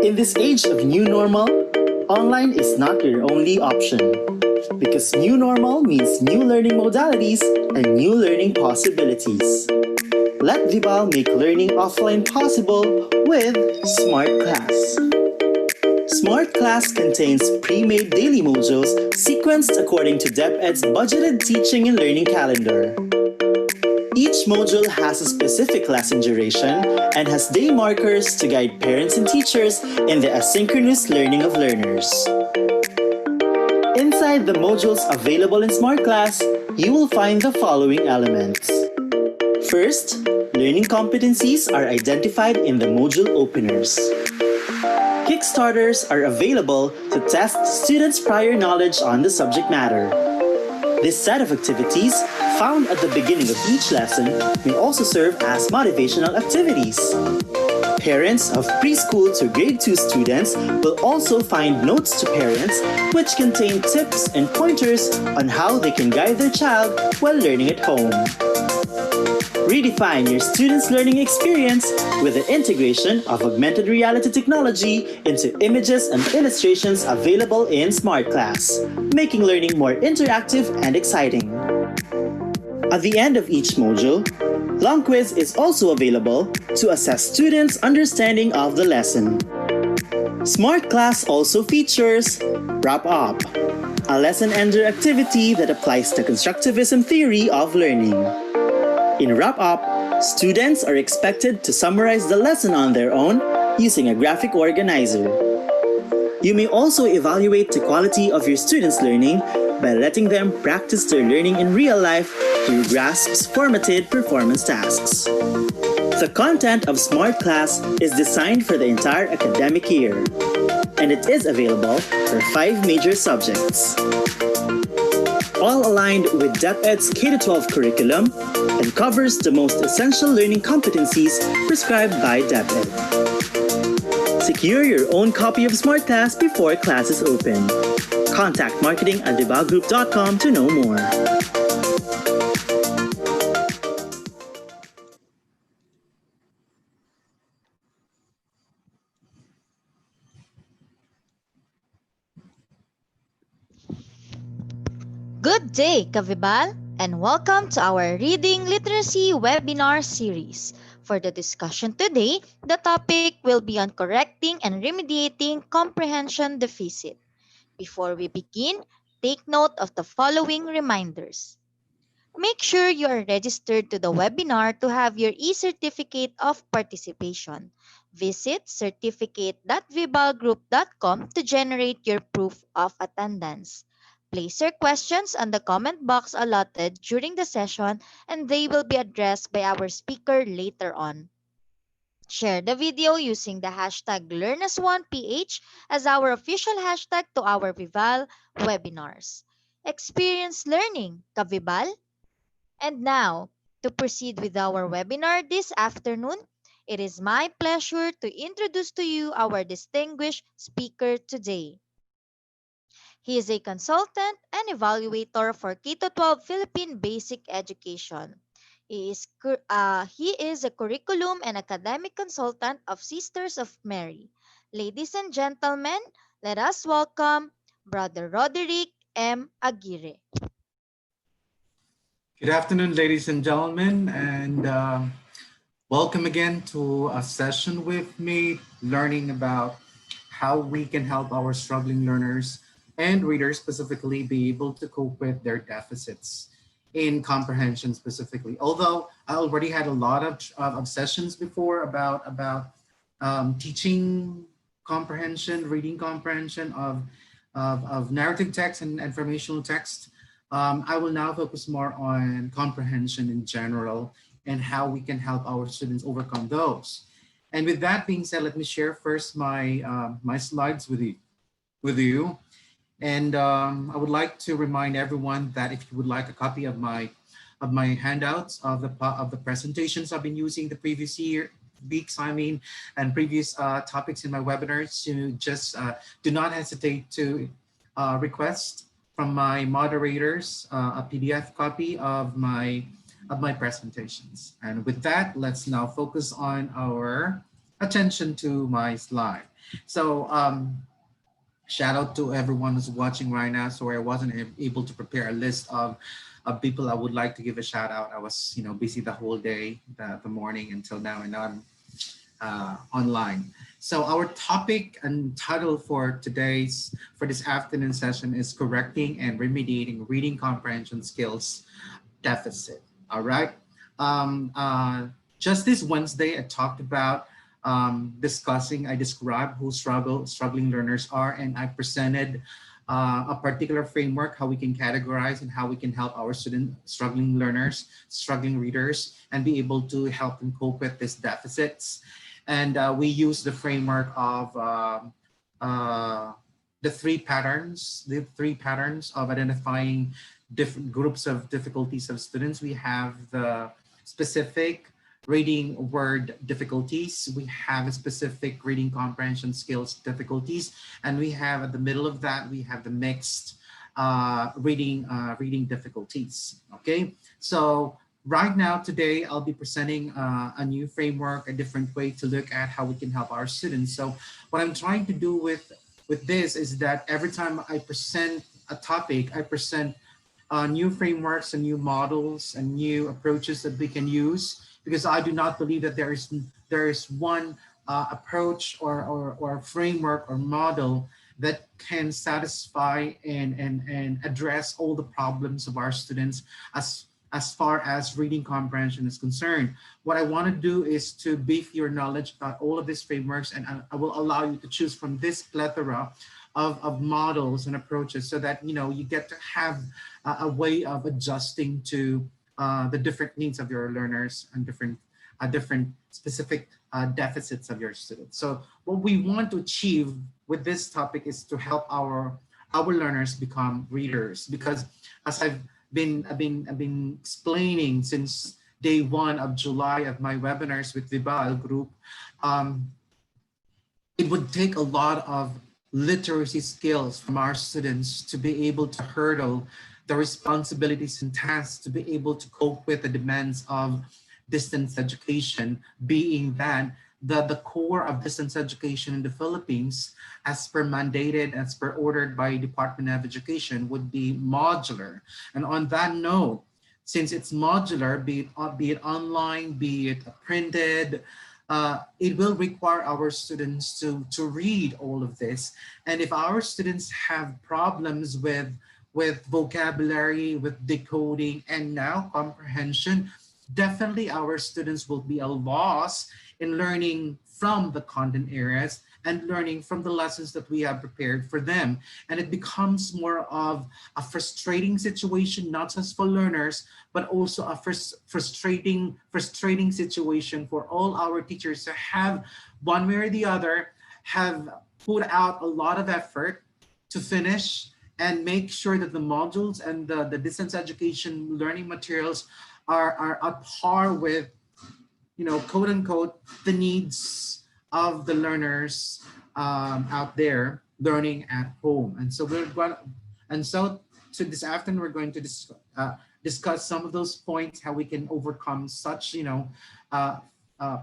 In this age of new normal, online is not your only option. Because new normal means new learning modalities and new learning possibilities. Let Vibal make learning offline possible with Smart Class. Smart Class contains pre-made daily modules sequenced according to DepEd's budgeted teaching and learning calendar. Each module has a specific lesson duration and has day markers to guide parents and teachers in the asynchronous learning of learners. Inside the modules available in Smart Class, you will find the following elements. First, learning competencies are identified in the module openers. Kickstarters are available to test students' prior knowledge on the subject matter. This set of activities, found at the beginning of each lesson, may also serve as motivational activities. Parents of preschool to grade 2 students will also find notes to parents which contain tips and pointers on how they can guide their child while learning at home. Redefine your students' learning experience with the integration of augmented reality technology into images and illustrations available in Smart Class, making learning more interactive and exciting. At the end of each module, Long Quiz is also available to assess students' understanding of the lesson. Smart Class also features Wrap Up, a lesson ender activity that applies the constructivism theory of learning. In Wrap Up, students are expected to summarize the lesson on their own using a graphic organizer. You may also evaluate the quality of your students' learning by letting them practice their learning in real life through GRASP's formatted performance tasks. The content of Smart Class is designed for the entire academic year, and it is available for 5 major subjects. All aligned with DepEd's K-12 curriculum and covers the most essential learning competencies prescribed by DepEd. Secure your own copy of Smart Class before classes open. Contact marketing@vibalgroup.com to know more. Good day, Kavibal, and welcome to our Reading Literacy webinar series. For the discussion today, the topic will be on correcting and remediating comprehension deficit. Before we begin, take note of the following reminders. Make sure you are registered to the webinar to have your e-certificate of participation. Visit certificate.vibalgroup.com to generate your proof of attendance. Place your questions on the comment box allotted during the session and they will be addressed by our speaker later on. Share the video using the hashtag LearnAsOnePH as our official hashtag to our Vival webinars. Experience learning, Kavibal? And now, to proceed with our webinar this afternoon, it is my pleasure to introduce to you our distinguished speaker today. He is a consultant and evaluator for K-12 Philippine Basic Education. He is a curriculum and academic consultant of Sisters of Mary. Ladies and gentlemen, let us welcome Brother Roderick M. Aguirre. Good afternoon, ladies and gentlemen, and welcome again to a session with me, learning about how we can help our struggling learners and readers specifically be able to cope with their deficits in comprehension specifically. Although I already had a lot of sessions before about teaching comprehension, reading comprehension of narrative text and informational text. I will now focus more on comprehension in general and how we can help our students overcome those. And with that being said, let me share first my my slides with you. And I would like to remind everyone that if you would like a copy of my handouts of the presentations I've been using the previous weeks, and previous topics in my webinars, you just do not hesitate to request from my moderators a PDF copy of my presentations. And with that, let's now focus on our attention to my slide. So shout out to everyone who's watching right now. Sorry, I wasn't able to prepare a list of people I would like to give a shout out. I was, busy the whole day, the morning until now, and now I'm online. So our topic and title for this afternoon session is correcting and remediating reading comprehension skills deficit. All right. Um, uh, just this Wednesday, I talked about I described who struggling learners are, and I presented a particular framework, how we can categorize and how we can help our struggling learners, struggling readers, and be able to help them cope with these deficits. And we use the framework of uh, the three patterns of identifying different groups of difficulties of students. We have the specific reading word difficulties, we have a specific reading comprehension skills difficulties, and we have at the middle of that, we have the mixed reading difficulties. Okay, so right now today I'll be presenting a new framework, a different way to look at how we can help our students. So what I'm trying to do with this is that every time I present a topic, I present new frameworks and new models and new approaches that we can use, because I do not believe that there is one approach or framework or model that can satisfy and address all the problems of our students as far as reading comprehension is concerned. What I want to do is to beef your knowledge about all of these frameworks, and I will allow you to choose from this plethora of models and approaches, so that you get to have a way of adjusting to the different needs of your learners and different specific deficits of your students. So what we want to achieve with this topic is to help our learners become readers, because as I've been explaining since day one of July of my webinars with Vibal group, um, it would take a lot of literacy skills from our students to be able to hurdle the responsibilities and tasks, to be able to cope with the demands of distance education, being that the core of distance education in the Philippines, as per mandated, as per ordered by Department of Education, would be modular. And on that note, since it's modular, be it online, be it printed, it will require our students to read all of this. And if our students have problems with vocabulary, with decoding, and now comprehension, definitely our students will be a loss in learning from the content areas and learning from the lessons that we have prepared for them. And it becomes more of a frustrating situation, not just for learners, but also a frustrating situation for all our teachers to have, one way or the other, have put out a lot of effort to finish and make sure that the modules and the distance education learning materials are at par with, quote unquote, the needs of the learners out there learning at home. And so to this afternoon, we're going to discuss some of those points, how we can overcome such,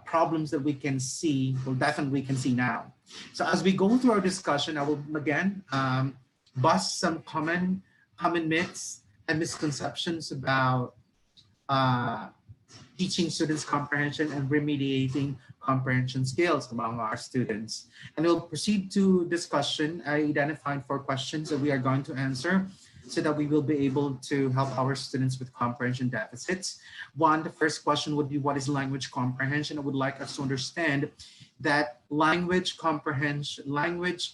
problems that we can see, well, definitely we can see now. So as we go through our discussion, I will again bust some common myths and misconceptions about uh, teaching students comprehension and remediating comprehension skills among our students. And we'll proceed to discussion. I identified 4 questions that we are going to answer so that we will be able to help our students with comprehension deficits. One, the first question would be, what is language comprehension? I would like us to understand that language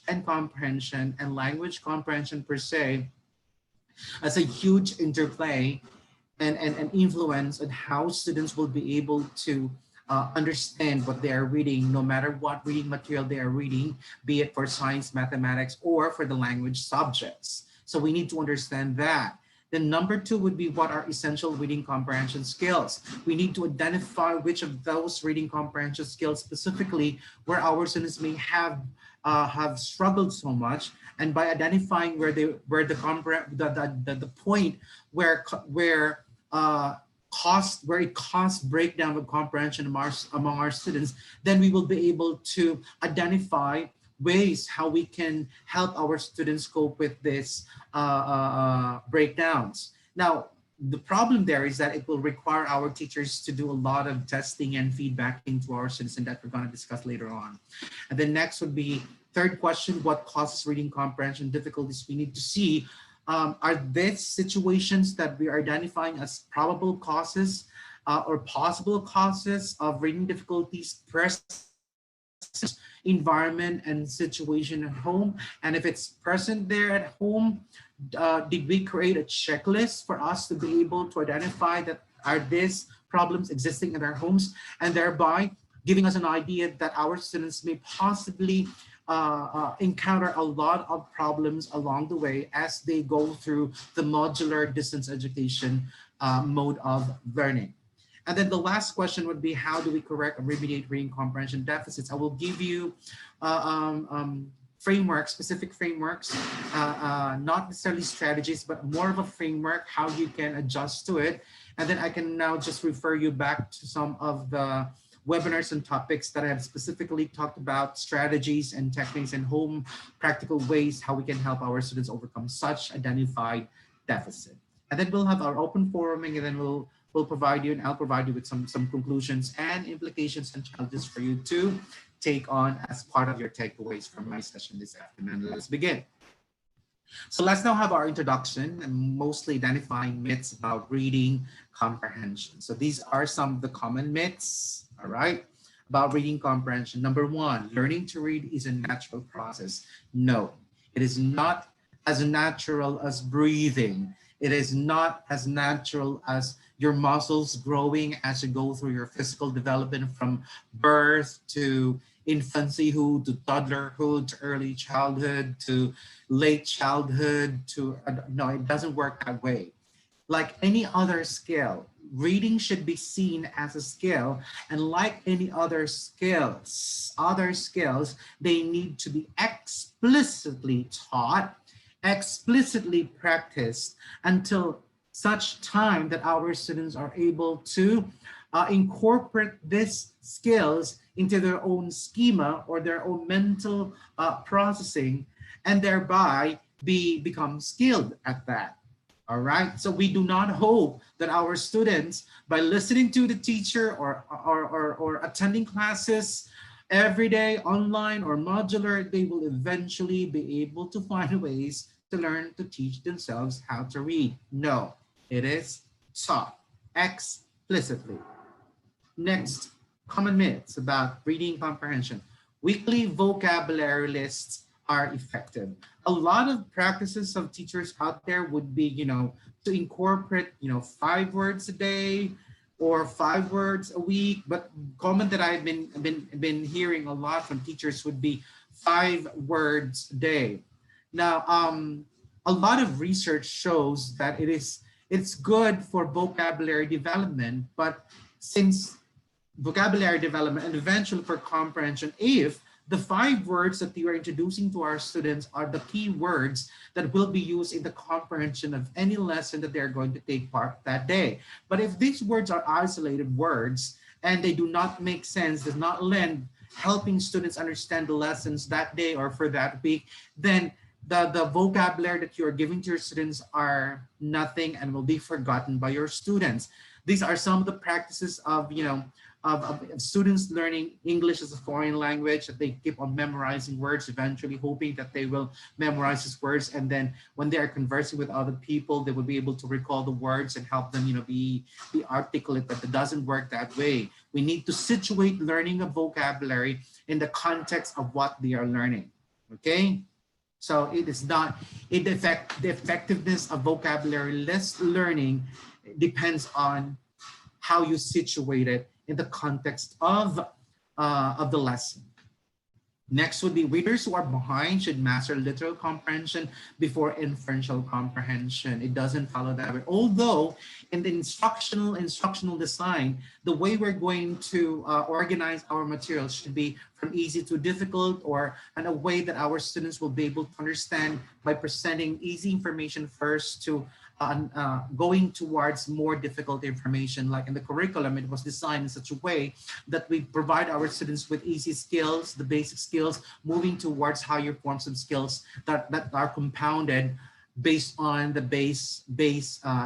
and language comprehension per se has a huge interplay and influence on how students will be able to understand what they are reading, no matter what reading material they are reading, be it for science, mathematics, or for the language subjects. So we need to understand that. Then number 2 would be, what are essential reading comprehension skills? We need to identify which of those reading comprehension skills specifically where our students may have struggled so much, and by identifying where the point where it caused breakdown of comprehension among our students, then we will be able to identify ways how we can help our students cope with this breakdowns. Now, the problem there is that it will require our teachers to do a lot of testing and feedbacking to our students, and that we're going to discuss later on. And then next would be third question: what causes reading comprehension difficulties? We need to see, are these situations that we are identifying as probable causes or possible causes of reading difficulties present environment and situation at home? And if it's present there at home, did we create a checklist for us to be able to identify that are these problems existing in our homes, and thereby giving us an idea that our students may possibly encounter a lot of problems along the way as they go through the modular distance education mode of learning. And then the last question would be, how do we correct and remediate reading comprehension deficits? I will give you frameworks, specific frameworks, not necessarily strategies, but more of a framework, how you can adjust to it. And then I can now just refer you back to some of the webinars and topics that I have specifically talked about strategies and techniques and home practical ways how we can help our students overcome such identified deficit. And then we'll have our open foruming, and then we'll provide you, and I'll provide you with some conclusions and implications and challenges for you to take on as part of your takeaways from my session this afternoon. Let's begin. So let's now have our introduction and mostly identifying myths about reading comprehension. So these are some of the common myths, all right, about reading comprehension. Number one, learning to read is a natural process. No, it is not as natural as breathing. It is not as natural as your muscles growing as you go through your physical development from birth to infancyhood to toddlerhood to early childhood to late childhood to no, it doesn't work that way. Like any other skill, reading should be seen as a skill, and like any other skills, they need to be explicitly taught, explicitly practiced until such time that our students are able to incorporate these skills into their own schema or their own mental processing, and thereby become skilled at that. All right. So we do not hope that our students, by listening to the teacher or attending classes every day, online or modular, they will eventually be able to find ways to learn to teach themselves how to read. No, it is taught explicitly. Next, common myths about reading comprehension. Weekly vocabulary lists are effective. A lot of practices of teachers out there would be, to incorporate, 5 words a day or 5 words a week. But common that I've been hearing a lot from teachers would be 5 words a day. Now, a lot of research shows that it's good for vocabulary development, but since vocabulary development and eventually for comprehension, if the 5 words that you are introducing to our students are the key words that will be used in the comprehension of any lesson that they're going to take part that day. But if these words are isolated words and they do not make sense, does not lend helping students understand the lessons that day or for that week, then the vocabulary that you're giving to your students are nothing and will be forgotten by your students. These are some of the practices of, of students learning English as a foreign language, that they keep on memorizing words, eventually hoping that they will memorize these words. And then when they are conversing with other people, they will be able to recall the words and help them, be articulate, but it doesn't work that way. We need to situate learning of vocabulary in the context of what they are learning, okay? So it is not, the effectiveness of vocabulary list learning depends on how you situate it in the context of the lesson. Next would be readers who are behind should master literal comprehension before inferential comprehension. It doesn't follow that way. Although in the instructional design, the way we're going to organize our materials should be from easy to difficult, or in a way that our students will be able to understand by presenting easy information first to going towards more difficult information. Like in the curriculum, it was designed in such a way that we provide our students with easy skills, the basic skills, moving towards higher forms of skills that are compounded based on the base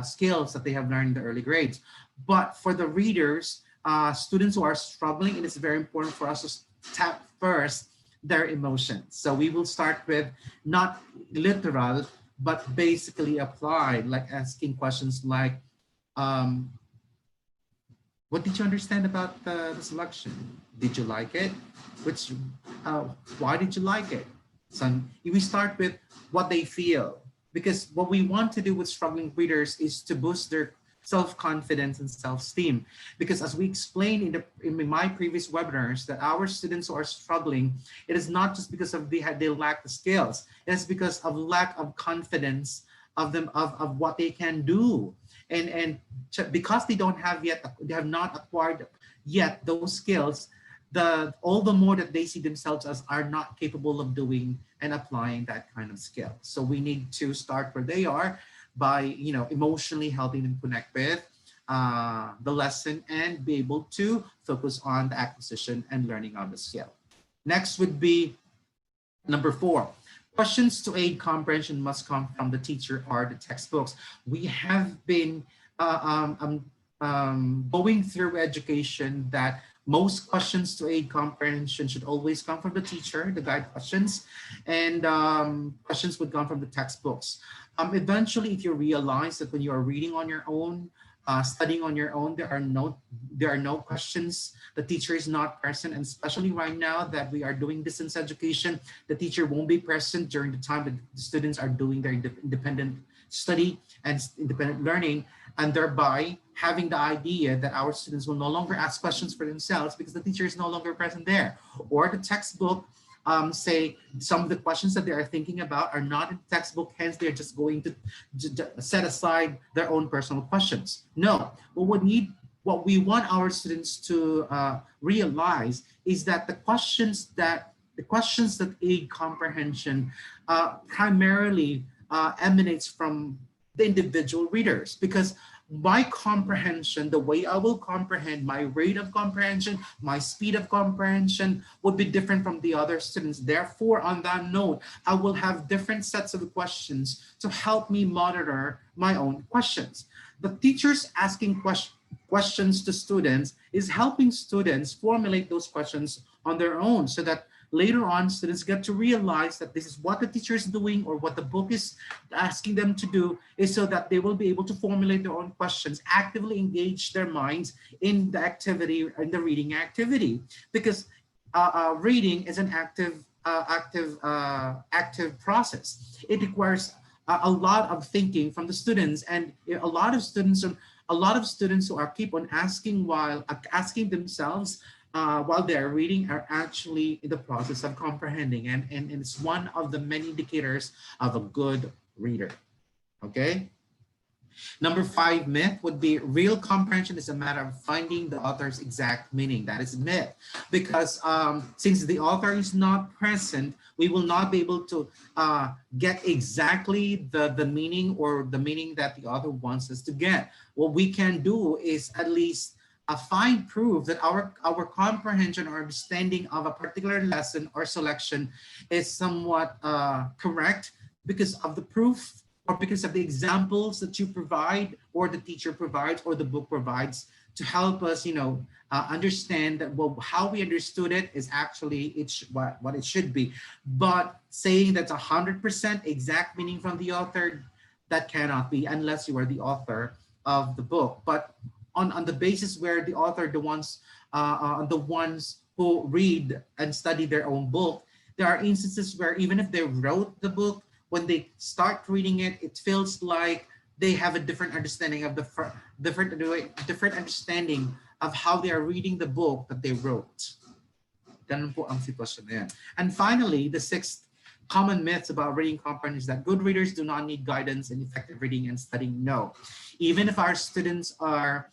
skills that they have learned in the early grades. But for the readers, students who are struggling, it is very important for us to tap first their emotions. So we will start with not literal, but basically applied, like asking questions like, what did you understand about the selection? Did you like it? Which, why did you like it? So we start with what they feel, because what we want to do with struggling readers is to boost their self-confidence and self-esteem. Because as we explained in my previous webinars, that our students who are struggling, it is not just because of they lack the skills, it's because of lack of confidence of them of what they can do. And because they have not acquired yet those skills, all the more that they see themselves as are not capable of doing and applying that kind of skill. So we need to start where they are by emotionally helping them connect with the lesson and be able to focus on the acquisition and learning of the skill. Next would be number 4. Questions to aid comprehension must come from the teacher or the textbooks. We have been going through education that most questions to aid comprehension should always come from the teacher, the guide questions, and questions would come from the textbooks. Eventually, if you realize that when you are reading on your own, studying on your own, there are no questions. The teacher is not present, and especially right now that we are doing distance education, the teacher won't be present during the time that the students are doing their independent study and independent learning, and thereby having the idea that our students will no longer ask questions for themselves because the teacher is no longer present there. Or the textbook say some of the questions that they are thinking about are not in the textbook, hence they're just going to set aside their own personal questions. No, what we want our students to realize is that the questions that aid comprehension primarily emanates from the individual readers, because my comprehension, the way I will comprehend, my rate of comprehension, my speed of comprehension would be different from the other students. Therefore, on that note, I will have different sets of questions to help me monitor my own questions. The teachers asking questions to students is helping students formulate those questions on their own, so that later on, students get to realize that this is what the teacher is doing, or what the book is asking them to do, is so that they will be able to formulate their own questions, actively engage their minds in the activity, in the reading activity. Because reading is an active process. It requires a lot of thinking from the students, and a lot of students who are keep on asking themselves while they're reading are actually in the process of comprehending, and it's one of the many indicators of a good reader. Okay. Number 5 myth would be real comprehension is a matter of finding the author's exact meaning. That is a myth, because since the author is not present, we will not be able to get exactly the meaning, or the meaning that the author wants us to get. What we can do is at least find proof that our comprehension or understanding of a particular lesson or selection is somewhat correct, because of the proof, or because of the examples that you provide, or the teacher provides, or the book provides, to help us, understand that how we understood it is actually what it should be. But saying that's 100% exact meaning from the author, that cannot be, unless you are the author of the book. But on the basis where the author, the ones who read and study their own book, there are instances where even if they wrote the book, when they start reading it, it feels like they have a different understanding of different understanding of how they are reading the book that they wrote. Ganun po ang sitwasyon na yan. And finally, the 6th common myths about reading comprehension is that good readers do not need guidance in effective reading and studying. No, even if our students are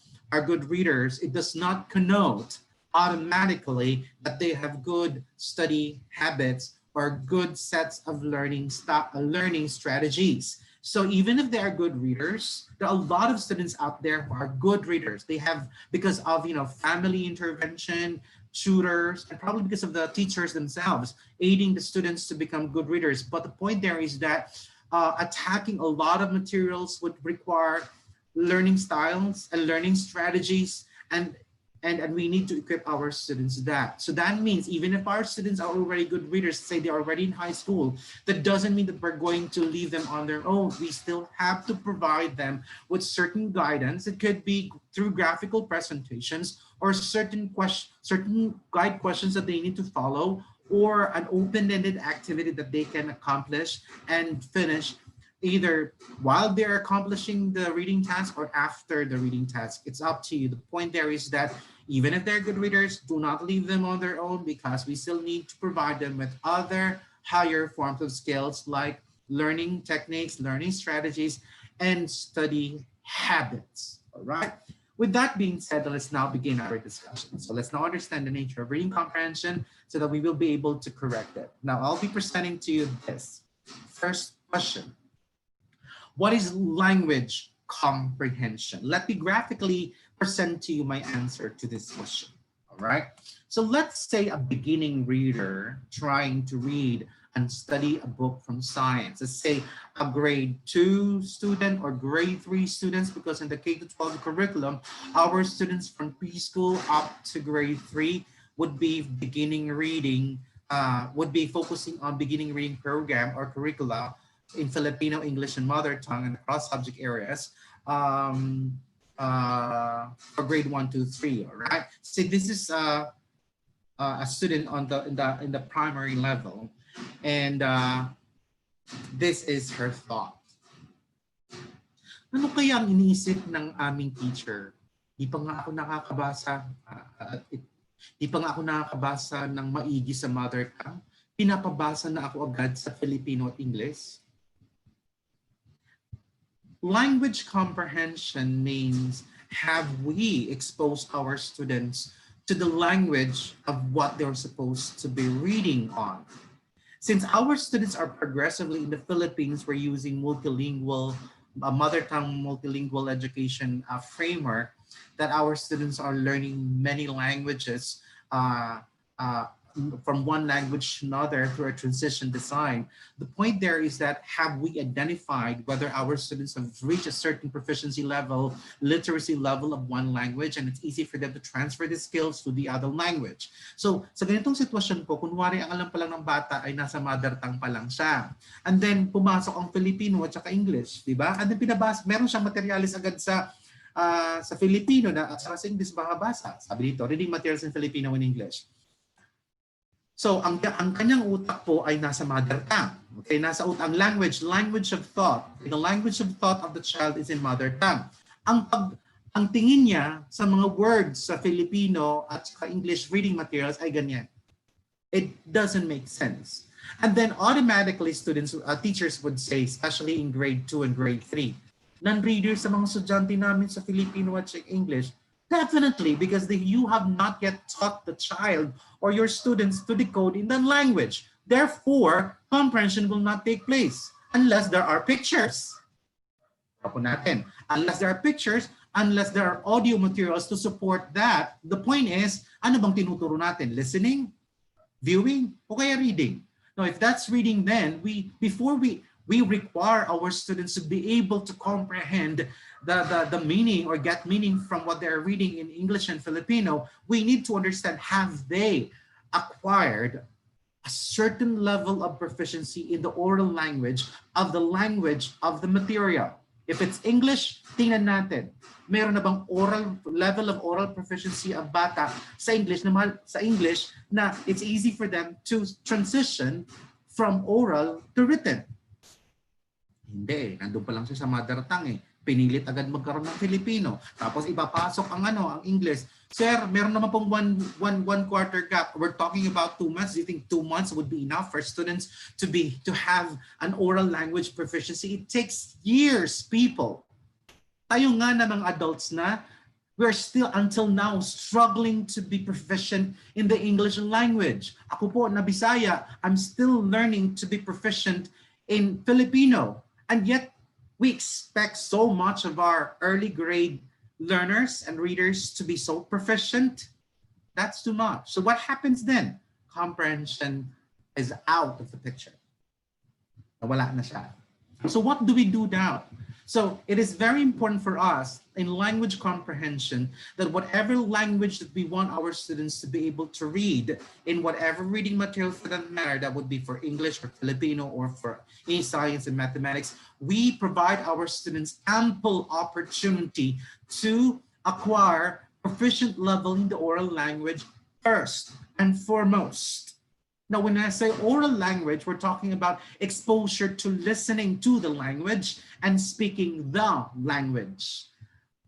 good readers, it does not connote automatically that they have good study habits or good sets of learning strategies. So even if they are good readers, there are a lot of students out there who are good readers. They have, because of family intervention, tutors, and probably because of the teachers themselves aiding the students to become good readers. But the point there is that attacking a lot of materials would require learning styles and learning strategies, and and we need to equip our students that. So that means even if our students are already good readers, say they're already in high school, that doesn't mean that we're going to leave them on their own. We still have to provide them with certain guidance. It could be through graphical presentations or certain guide questions that they need to follow, or an open-ended activity that they can accomplish and finish either while they're accomplishing the reading task or after the reading task. It's up to you. The point there is that even if they're good readers, do not leave them on their own, because we still need to provide them with other higher forms of skills like learning techniques, learning strategies, and study habits. All right. With that being said, let's now begin our discussion. So let's now understand the nature of reading comprehension so that we will be able to correct it. Now I'll be presenting to you this first question. What is language comprehension? Let me graphically present to you my answer to this question. All right. So let's say a beginning reader trying to read and study a book from science. Let's say a grade 2 student or grade 3 students, because in the K-12 curriculum, our students from preschool up to grade 3 would be beginning reading, would be focusing on beginning reading program or curricula in Filipino, English, and mother tongue and across subject areas for grade 1, 2, 3. All right. See, this is a student on in the primary level, and this is her thought. Ano kaya ang iniisip ng aming teacher? Di pa nga ako nakakabasa ng maigi sa mother tongue. Pinapabasa na ako agad sa Filipino at English. Language comprehension means, have we exposed our students to the language of what they're supposed to be reading on? Since our students are progressively in the Philippines, we're using multilingual, mother tongue multilingual education framework, that our students are learning many languages from one language to another through a transition design. The point there is that, have we identified whether our students have reached a certain proficiency level, literacy level of one language, and it's easy for them to transfer the skills to the other language. So sa ganitong sitwasyon po, kunwari ang alam pa lang ng bata ay nasa mother tongue pa lang siya. And then pumasok ang Filipino at saka English, di ba? And then meron siyang materialis agad sa Filipino na at sa English makabasa. Sabi dito, reading materials in Filipino and English. So ang kanyang utak po ay nasa mother tongue. Okay, nasa utak ang language of thought. The language of thought of the child is in mother tongue. Ang tingin niya sa mga words sa Filipino at sa English reading materials ay ganyan. It doesn't make sense. And then automatically teachers would say, especially in grade 2 and grade 3, non-readers sa mga estudyante namin sa Filipino at sa English. Definitely, because you have not yet taught the child or your students to decode in that language. Therefore, comprehension will not take place unless there are pictures. Unless there are pictures, unless there are audio materials to support that. The point is, ano bang tinuturo natin? Listening, viewing, o kaya reading? Now, if that's reading, then before we require our students to be able to comprehend the meaning or get meaning from what they're reading in English and Filipino. We need to understand, have they acquired a certain level of proficiency in the oral language of the material. If it's English, tingnan natin. Meron na bang level of oral proficiency of bata sa English na it's easy for them to transition from oral to written? Hindi, nandun pa lang siya sa mother tongue eh. Pinilit agad magkaroon ng Filipino. Tapos ipapasok ang English. Sir, meron naman pong one quarter gap. We're talking about 2 months. Do you think 2 months would be enough for students to have an oral language proficiency? It takes years, people. Tayo nga na mga adults na, We're still until now struggling to be proficient in the English language. Ako po na Bisaya, I'm still learning to be proficient in Filipino. And yet we expect so much of our early grade learners and readers to be so proficient. That's too much. So what happens then? Comprehension is out of the picture. Wala na siya. So what do we do now? So it is very important for us in language comprehension that whatever language that we want our students to be able to read in whatever reading material for that matter, that would be for English or Filipino or for any science and mathematics, we provide our students ample opportunity to acquire proficient level in the oral language first and foremost. Now, when I say oral language, we're talking about exposure to listening to the language and speaking the language.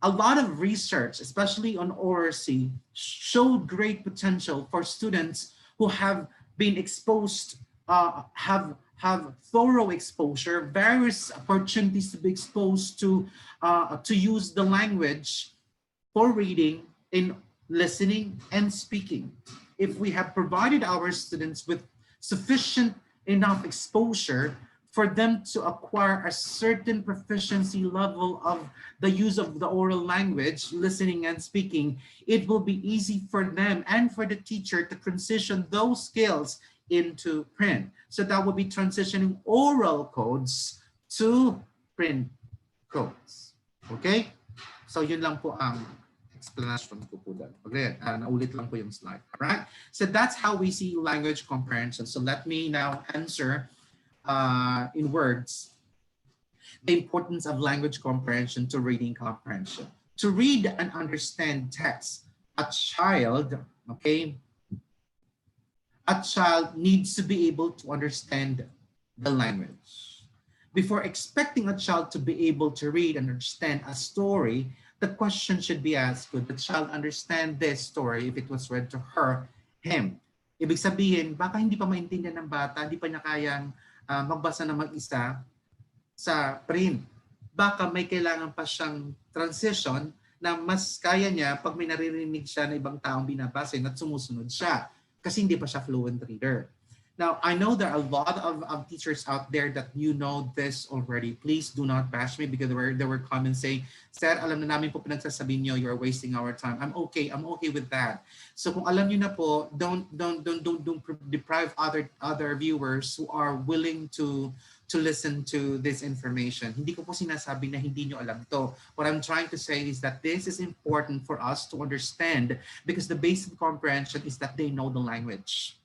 A lot of research, especially on oracy, showed great potential for students who have been exposed, have thorough exposure, various opportunities to be exposed to use the language for reading, in listening and speaking. If we have provided our students with sufficient enough exposure for them to acquire a certain proficiency level of the use of the oral language, listening and speaking, it will be easy for them and for the teacher to transition those skills into print. So that would be transitioning oral codes to print codes. Okay? So yun lang po ang explanation ko po dyan. Okay, naulit lang po yung slide. All right? So that's how we see language comprehension. So let me now answer in words the importance of language comprehension to reading comprehension. To read and understand text, a child needs to be able to understand the language. Before expecting a child to be able to read and understand a story, the question should be asked, could the child understand this story if it was read to her, him? Ibig sabihin, baka hindi pa maintindihan ng bata, hindi pa niya kayang magbasa na mag-isa sa print. Baka may kailangan pa siyang transition na mas kaya niya pag may naririnig siya na ibang taong binabasa at sumusunod siya kasi hindi pa siya fluent reader. Now, I know there are a lot of teachers out there that you know this already. Please do not bash me because there were comments saying, Sir, alam na namin po pinagsasabihin niyo, you're wasting our time. I'm okay with that. So kung alam niyo na po, don't deprive other viewers who are willing to listen to this information. Hindi ko po sinasabi na hindi niyo alam to. What I'm trying to say is that this is important for us to understand because the basic comprehension is that they know the language.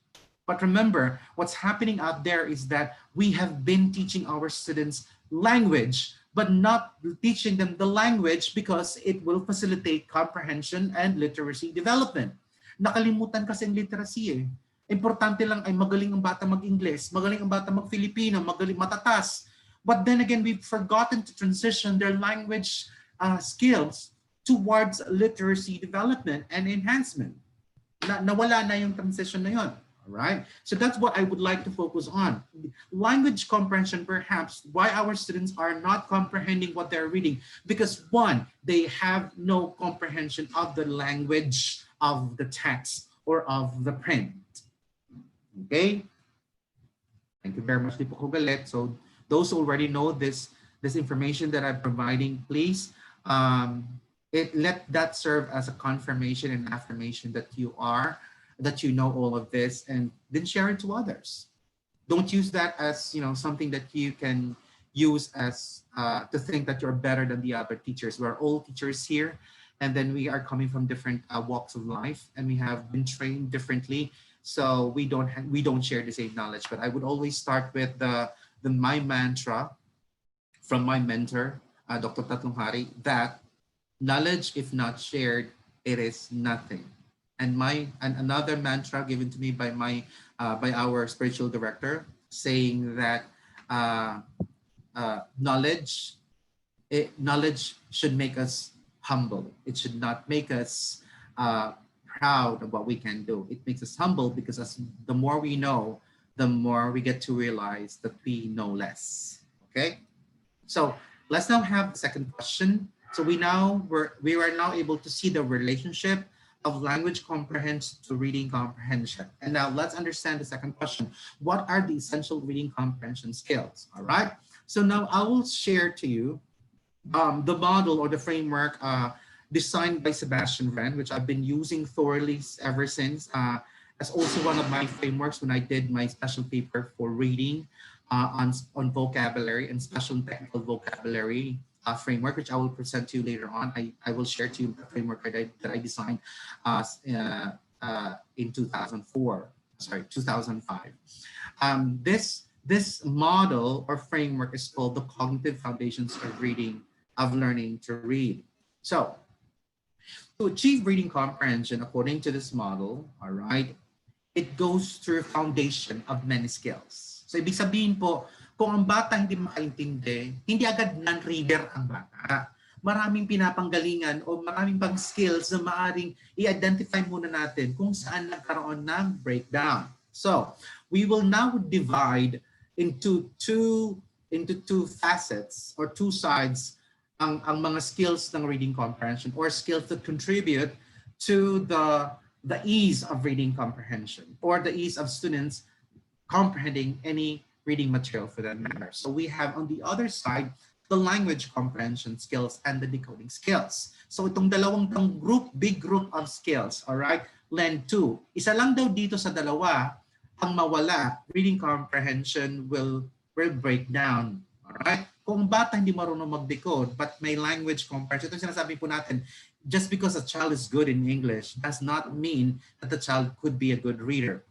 But remember, what's happening out there is that we have been teaching our students language, but not teaching them the language because it will facilitate comprehension and literacy development. Nakalimutan kasi ang literacy eh. Importante lang ay magaling ang bata mag-Ingles, magaling ang bata mag-Filipino, magaling matatas. But then again, we've forgotten to transition their language skills towards literacy development and enhancement. Nawala na yung transition na yun. Right? So that's what I would like to focus on. Language comprehension, perhaps, why our students are not comprehending what they're reading. Because one, they have no comprehension of the language of the text or of the print. Okay? Thank you very much, Lipo Kugalet. So those who already know this information that I'm providing, please let that serve as a confirmation and affirmation that you know all of this, and then share it to others. Don't use that as something that you can use as to think that you're better than the other teachers. We're all teachers here, and then we are coming from different walks of life, and we have been trained differently. So we don't share the same knowledge. But I would always start with my mantra from my mentor, Dr. Tatlong-Hari, that knowledge, if not shared, it is nothing. And another mantra given to me by our spiritual director, saying that knowledge should make us humble. It should not make us proud of what we can do. It makes us humble because the more we know, the more we get to realize that we know less. Okay, so let's now have the second question. So we are now able to see the relationship of language comprehension to reading comprehension. And now let's understand the second question. What are the essential reading comprehension skills? All right. So now I will share to you the model or the framework designed by Sebastian Wren, which I've been using thoroughly ever since. As also one of my frameworks when I did my special paper for reading on vocabulary and special and technical vocabulary framework, which I will present to you later on. I will share to you the framework that I designed in 2004, sorry, 2005. This model or framework is called the cognitive foundations of reading, of learning to read. So to achieve reading comprehension according to this model, all right, it goes through foundation of many skills. So ibig sabihin po, kung ang bata hindi makaintindi, hindi agad non-reader ang bata. Maraming pinapanggalingan o maraming pang skills na maaring i-identify muna natin kung saan nagkaroon ng breakdown. So we will now divide into two facets or two sides ang mga skills ng reading comprehension or skills that contribute to the ease of reading comprehension or the ease of students comprehending any reading material for that matter. So we have on the other side the language comprehension skills and the decoding skills. So itong dalawang big group of skills, all right, lend to. Isa lang daw dito sa dalawa ang mawala, reading comprehension will break down. All right? Kung bata hindi marunong mag-decode but may language comprehension, ito sinasabi po natin, just because a child is good in English does not mean that the child could be a good reader.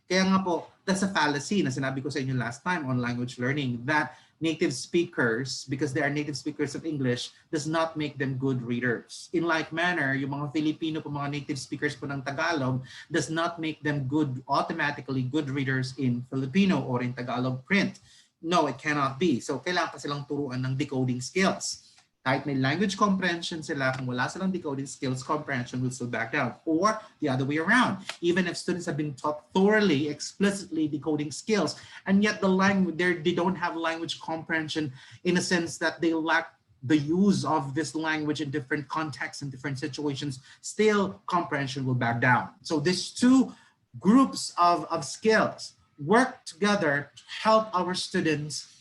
Kaya nga po, that's a fallacy na sinabi ko sa inyo last time on language learning that native speakers, because they are native speakers of English, does not make them good readers. In like manner, yung mga Filipino po, mga native speakers po ng Tagalog, does not make them automatically good readers in Filipino or in Tagalog print. No, it cannot be. So kailangan pa silang turuan ng decoding skills. Kahit may language comprehension sila, kung wala silang decoding skills, comprehension will still back down. Or the other way around. Even if students have been taught thoroughly, explicitly decoding skills, and yet they don't have language comprehension in a sense that they lack the use of this language in different contexts and different situations, still comprehension will back down. So these two groups of skills work together to help our students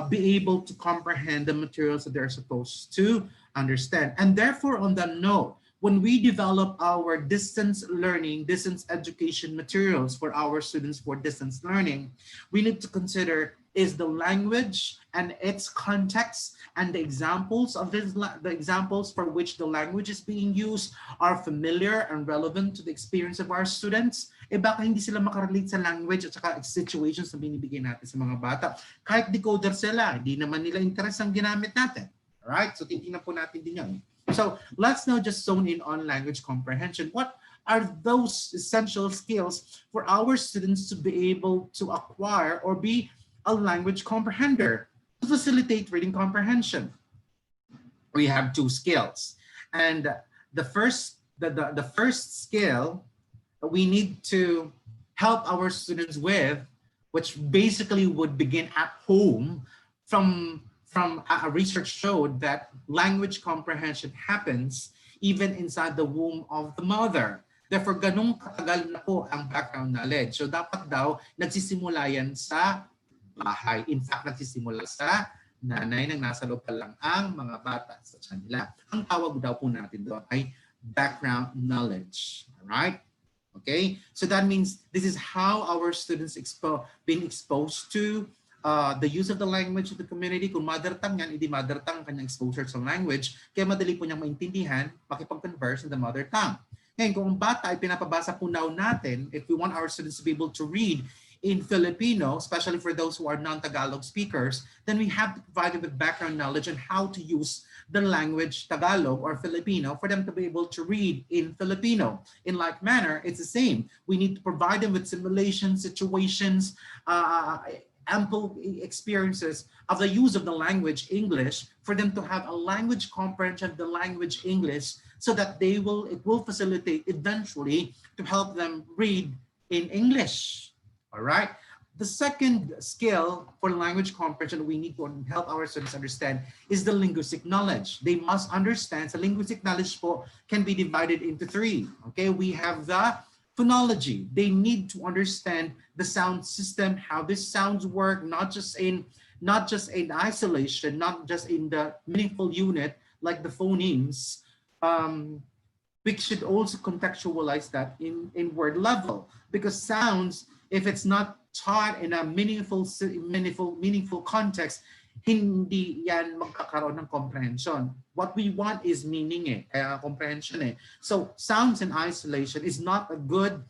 be able to comprehend the materials that they're supposed to understand. And therefore, on that note, when we develop our distance learning, distance education materials for our students for distance learning, we need to consider is the language and its context and the examples of the examples for which the language is being used are familiar and relevant to the experience of our students. Eh baka hindi sila makarelate sa language at saka situations na binibigay natin sa mga bata. Kahit decoder sila, hindi naman nila interest ang ginamit natin. Alright? So titingnan po natin din yan. So let's now just zone in on language comprehension. What are those essential skills for our students to be able to acquire or be a language comprehender to facilitate reading comprehension? We have two skills. And the first skill we need to help our students with, which basically would begin at home from a research showed that language comprehension happens even inside the womb of the mother. Therefore, ganun katagal na po ang background knowledge. So dapat daw nagsisimula yan sa bahay. In fact, nagsisimula sa nanay nang nasa loob pa lang ang mga bata sa tiyan nila. Ang tawag daw po natin doon ay background knowledge. Alright? Okay? So that means this is how our students being exposed to the use of the language of the community. Kung mother tongue yan, hindi mother tongue kanyang exposure sa language, kaya madali po niyang maintindihan, makipag-converse in the mother tongue. Ngayon, kung ang bata ay pinapabasa po now natin, if we want our students to be able to read in Filipino, especially for those who are non-Tagalog speakers, then we have to provide them with background knowledge on how to use the language Tagalog or Filipino for them to be able to read in Filipino. In like manner, it's the same. We need to provide them with simulations, situations, ample experiences of the use of the language English for them to have a language comprehension of the language English so that it will facilitate eventually to help them read in English. All right. The second skill for language comprehension we need to help our students understand is the linguistic knowledge. They must understand, so linguistic knowledge po can be divided into three. Okay, we have the phonology. They need to understand the sound system, how these sounds work, not just in isolation, not just in the meaningful unit like the phonemes. We should also contextualize that in word level, because sounds, if it's not taught in a meaningful context, hindi yan magkakaroon ng comprehension. What we want is meaning kaya comprehension So sounds in isolation is not a good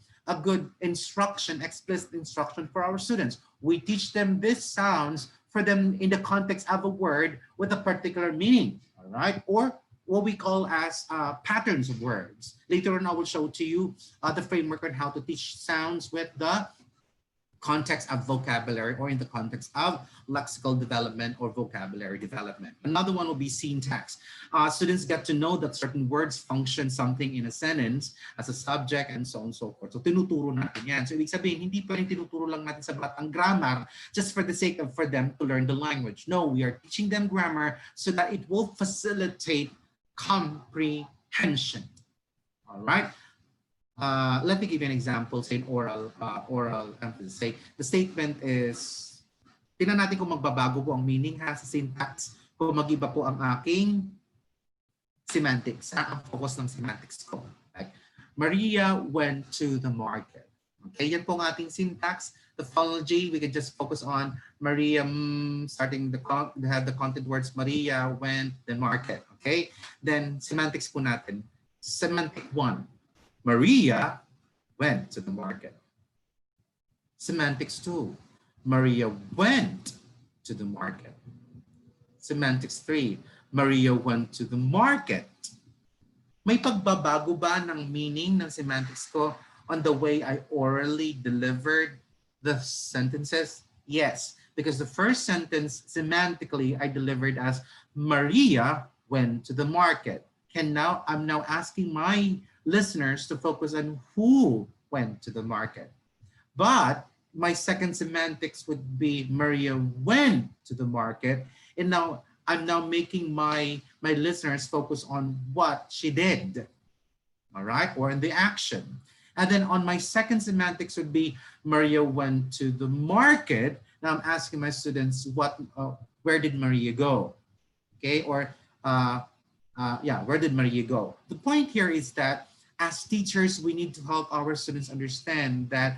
instruction, explicit instruction for our students. We teach them these sounds for them in the context of a word with a particular meaning, all right? Or what we call as patterns of words. Later on, I will show to you the framework on how to teach sounds with the context of vocabulary, or in the context of lexical development or vocabulary development. Another one will be syntax. Students get to know that certain words function something in a sentence as a subject and so on and so forth. So tinuturo natin yan. So ibig sabihin, hindi pa rin tinuturo lang natin sa batang grammar just for the sake of for them to learn the language. No, we are teaching them grammar so that it will facilitate comprehension. All right. Let me give you an example, say in oral emphasis. Say the statement is, tingnan natin kung magbabago po ang meaning sa syntax, kung mag-iba po ang aking semantics, ang focus ng semantics ko. Like, Maria went to the market. Okay, yan po ang ating syntax. The phonology, we can just focus on Maria, starting the content words, Maria went to the market. Okay, then semantics po natin. Semantic 1. Maria went to the market. Semantics 2. Maria went to the market. Semantics 3. Maria went to the market. May pagbabago ba ng meaning ng semantics ko on the way I orally delivered the sentences? Yes, because the first sentence semantically I delivered as Maria went to the market. And now I'm now asking my listeners to focus on who went to the market. But my second semantics would be Maria went to the market. And now I'm now making my listeners focus on what she did. All right, or in the action. And then on my second semantics would be Maria went to the market. Now I'm asking my students where did Maria go? Okay, or where did Maria go? The point here is that as teachers, we need to help our students understand that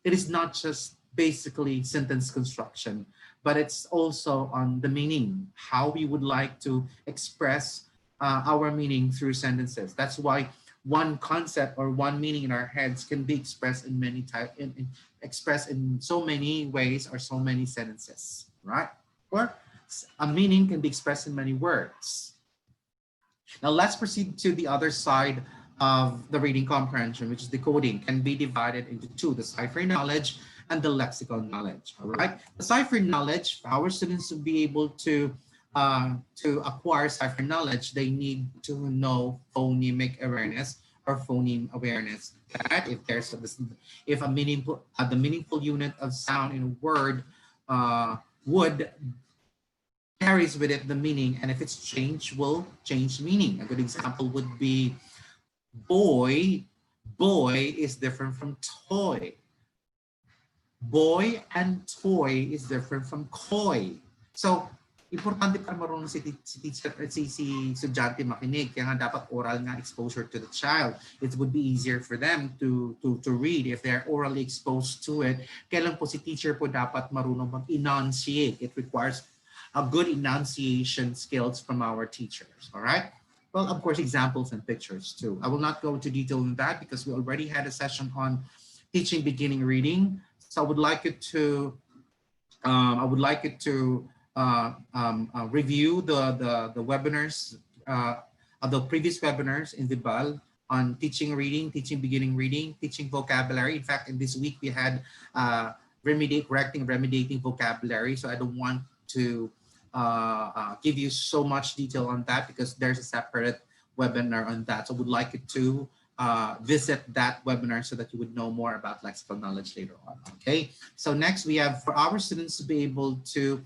it is not just basically sentence construction, but it's also on the meaning, how we would like to express our meaning through sentences. That's why one concept or one meaning in our heads can be expressed in expressed in so many ways or so many sentences, right? Or a meaning can be expressed in many words. Now let's proceed to the other side of the reading comprehension, which is decoding, can be divided into two, the cipher knowledge and the lexical knowledge, all right? The cipher knowledge, for our students to be able to acquire cipher knowledge, they need to know phonemic awareness or phoneme awareness. That if there's the meaningful unit of sound in a word would carries with it the meaning, and if it's changed, will change meaning. A good example would be boy. Boy is different from toy. Boy and toy is different from coy. So, importante para marunong si estudyante makinig. Kaya nga dapat oral nga exposure to the child. It would be easier for them to read if they're orally exposed to it. Kaya lang po si teacher po dapat marunong mag-enunciate. It requires a good enunciation skills from our teachers, all right? Well, of course, examples and pictures too. I will not go into detail on that because we already had a session on teaching beginning reading. So I would like you to review the webinars, the previous webinars in the BAL on teaching reading, teaching beginning reading, teaching vocabulary. In fact, in this week we had remediating vocabulary. So I don't want to give you so much detail on that because there's a separate webinar on that. So I would like you to visit that webinar so that you would know more about lexical knowledge later on. Okay, so next we have for our students to be able to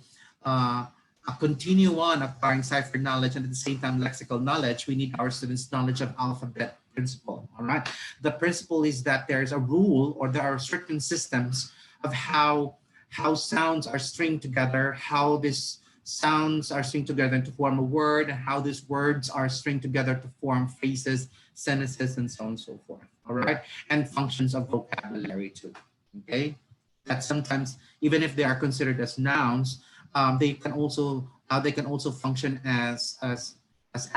continue on acquiring cipher knowledge and at the same time lexical knowledge, we need our students' knowledge of alphabet principle. All right, the principle is that there's a rule or there are certain systems of how sounds are stringed together, how these sounds are stringed together to form a word, how these words are stringed together to form phrases, sentences, and so on and so forth. All right, and functions of vocabulary too. Okay, that sometimes even if they are considered as nouns, they can also function as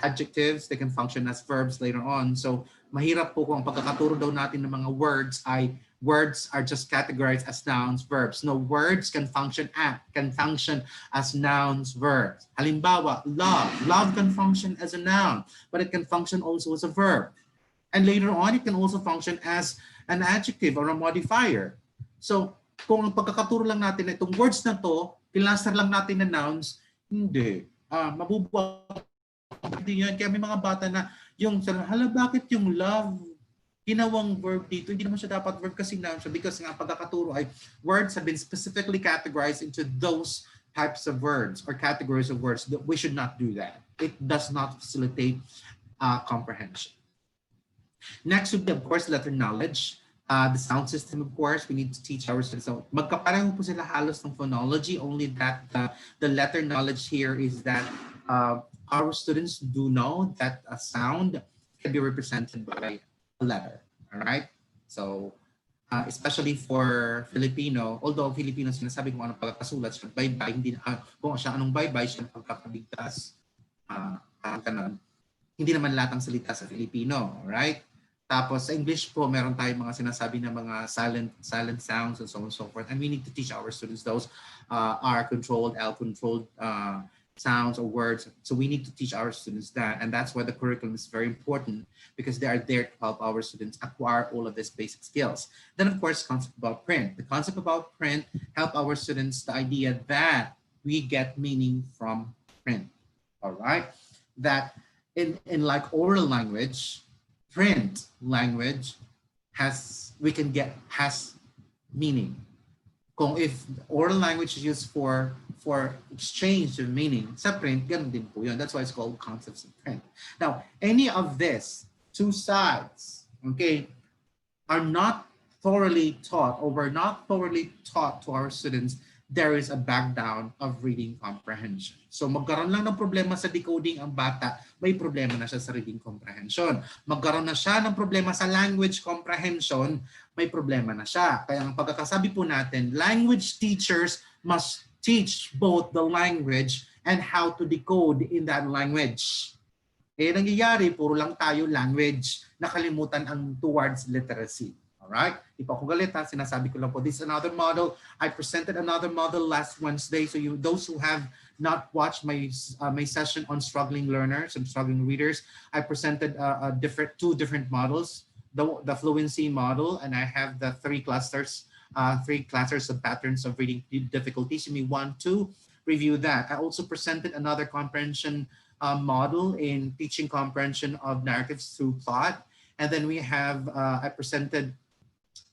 adjectives. They can function as verbs later on. So mahirap po kung ang pagkakaturo daw natin ng mga words ay words are just categorized as nouns, verbs. No, words can function as nouns, verbs. Halimbawa, love. Love can function as a noun, but it can function also as a verb. And later on, it can also function as an adjective or a modifier. So, kung ang pagkakaturo lang natin itong words na to, pilaster lang natin na nouns, hindi. Mabubuo din yan. Kaya may mga bata na yung, hala, bakit yung love ginawang verb dito? Hindi naman siya dapat verb kasi noun siya because nga pagkakaturo ay words have been specifically categorized into those types of words or categories of words. That we should not do that. It does not facilitate comprehension. Next would be, of course, letter knowledge. The sound system, of course, we need to teach our students. So, magkapareho po sila halos ng phonology, only that the letter knowledge here is that our students do know that a sound can be represented by a letter. All right? So, especially for Filipino, although Filipino, sinasabi kung anong pagkakasulat siya, bye-bye, hindi, kung siya anong bye-bye, siya pagkakabigtas, hindi naman lahat ng salita sa Filipino. All right? Tapos sa English po, meron tayong mga sinasabi na mga silent sounds and so on and so forth. And we need to teach our students those R-controlled, L-controlled sounds or words. So we need to teach our students that. And that's why the curriculum is very important because they are there to help our students acquire all of these basic skills. Then of course, concept about print. The concept about print help our students the idea that we get meaning from print. All right? That in like oral language, print language has meaning. Kung if oral language is used for exchange of meaning, sa print, ganun din po yun. That's why it's called concepts of print. Now, any of this two sides, okay, are not thoroughly taught or were not thoroughly taught to our students, there is a backdown of reading comprehension. So magkaroon lang ng problema sa decoding ang bata, may problema na siya sa reading comprehension. Magkaroon na siya ng problema sa language comprehension, may problema na siya. Kaya ang pagkakasabi po natin, language teachers must teach both the language and how to decode in that language. Eh nangyayari, puro lang tayo language, nakalimutan ang towards literacy. All right? Di pa ako galit ha, sinasabi ko lang po, this is another model. I presented another model last Wednesday. So those who have not watched my session on struggling learners and struggling readers, I presented two different models, the fluency model, and I have the three clusters of patterns of reading difficulties. You may want to review that. I also presented another comprehension model in teaching comprehension of narratives through plot. And then we have, I presented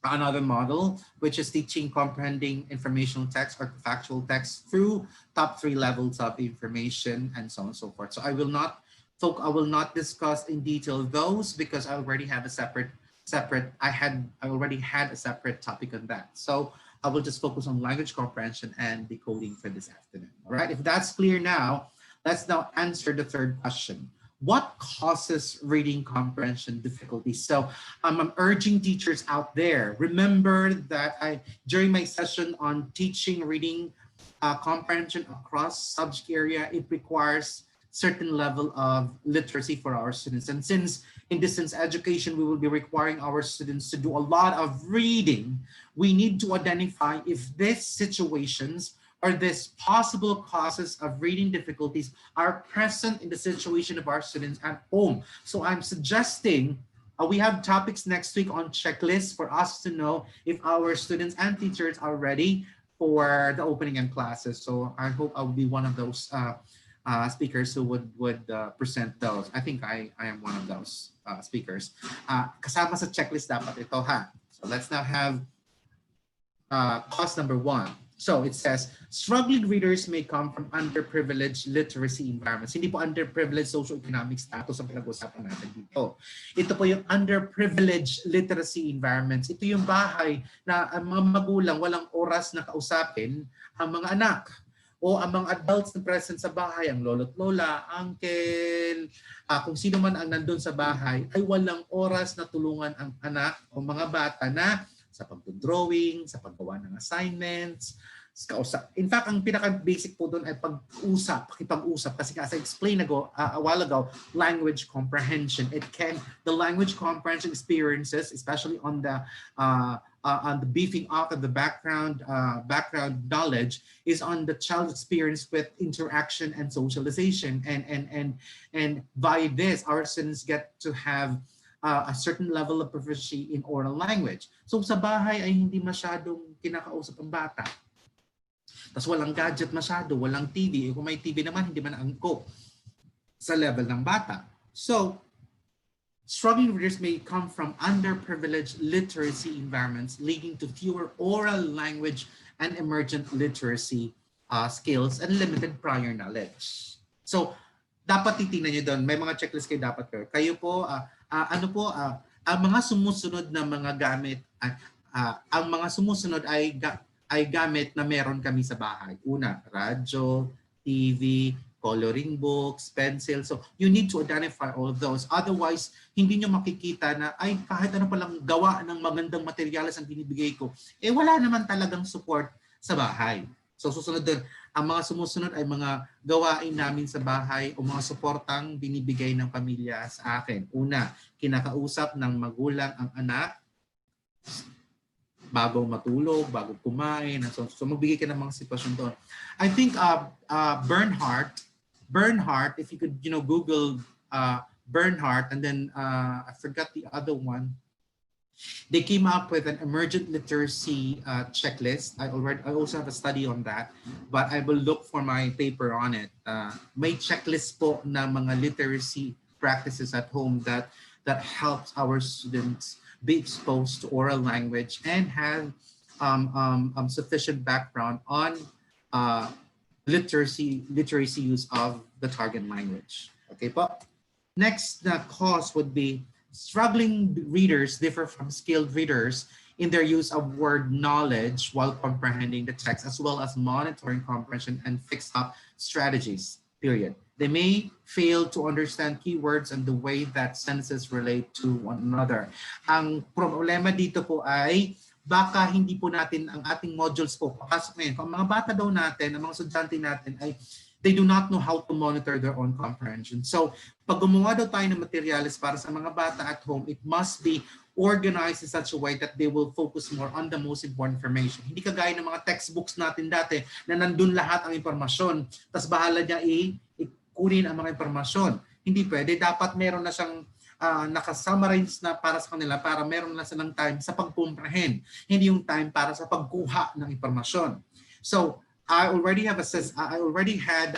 another model, which is teaching comprehending informational text or factual text through top 3 levels of information and so on and so forth. So I will not discuss in detail those because I already have I already had a separate topic on that. So I will just focus on language comprehension and decoding for this afternoon. All right, if that's clear now, let's now answer the third question. What causes reading comprehension difficulties? So I'm urging teachers out there, remember that during my session on teaching reading comprehension across subject area, it requires certain level of literacy for our students. And since in distance education, we will be requiring our students to do a lot of reading, we need to identify if these situations or these possible causes of reading difficulties are present in the situation of our students at home. So I'm suggesting we have topics next week on checklists for us to know if our students and teachers are ready for the opening and classes. So I hope I will be one of those speakers who would present those. I think I am one of those speakers. Kasama sa checklist dapat ito ha. So let's now have cause number one. So it says, struggling readers may come from underprivileged literacy environments. Hindi po underprivileged socioeconomic status ang pinag-usapan natin dito. Ito po yung underprivileged literacy environments. Ito yung bahay na ang mga magulang walang oras na kausapin ang mga anak o ang mga adults na present sa bahay, ang lolo't lola, uncle, kung sino man ang nandun sa bahay, ay walang oras na tulungan ang anak o mga bata na sa pag-drawing, sa paggawa ng assignments, kausap. In fact, ang pinaka-basic po doon ay pag-usap, pakipag-usap. Kasi as I explained a while ago, language comprehension. The language comprehension experiences, especially on the beefing up of the background knowledge, is on the child's experience with interaction and socialization. And by this, our students get to have a certain level of proficiency in oral language. So sa bahay ay hindi masyadong kinakausap ang bata. Tapos walang gadget masyado, walang TV. Kung may TV naman, hindi man angkop sa level ng bata. So, struggling readers may come from underprivileged literacy environments leading to fewer oral language and emergent literacy skills and limited prior knowledge. So, dapat titingnan nyo doon. May mga checklist kayo dapat kayo. Kayo po, ang mga sumusunod na mga gamit, ang mga sumusunod ay gamit na meron kami sa bahay. Una, radyo, TV, coloring books, pencil. So you need to identify all of those. Otherwise, hindi nyo makikita na ay kahit ano palang gawa ng magandang materyales ang binibigay ko, wala naman talagang support sa bahay. So susunod doon, ang mga sumusunod ay mga gawain namin sa bahay o mga suportang binibigay ng pamilya sa akin. Una, kinakausap ng magulang ang anak bago matulog, bago kumain. So magbigay ka ng mga sitwasyon doon. I think Bernhardt, if you could Google Bernhardt, and then I forgot the other one. They came up with an emergent literacy checklist. I also have a study on that, but I will look for my paper on it. May checklist po na mga literacy practices at home that helps our students be exposed to oral language and have sufficient background on literacy use of the target language. Okay po. Next cause would be struggling readers differ from skilled readers in their use of word knowledge while comprehending the text, as well as monitoring comprehension and fix-up strategies, period. They may fail to understand keywords and the way that sentences relate to one another. Ang problema dito po ay baka hindi po natin ang ating modules po papasok ngayon. Kung mga bata daw natin, ang mga estudyante natin ay they do not know how to monitor their own comprehension. So, pag gumawa daw tayo ng materials para sa mga bata at home, it must be organized in such a way that they will focus more on the most important information. Hindi kagaya ng mga textbooks natin dati na nandun lahat ang impormasyon, tas bahala niya kunin ang mga impormasyon. Hindi pwede. Dapat meron na siyang nakasummarize na para sa kanila para meron na silang time sa pag-comprehend. Hindi yung time para sa pagkuha ng impormasyon. So, I already had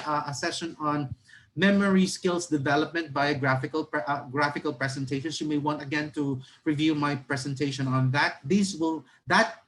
a session on memory skills development by graphical presentations. You may want again to review my presentation on that. That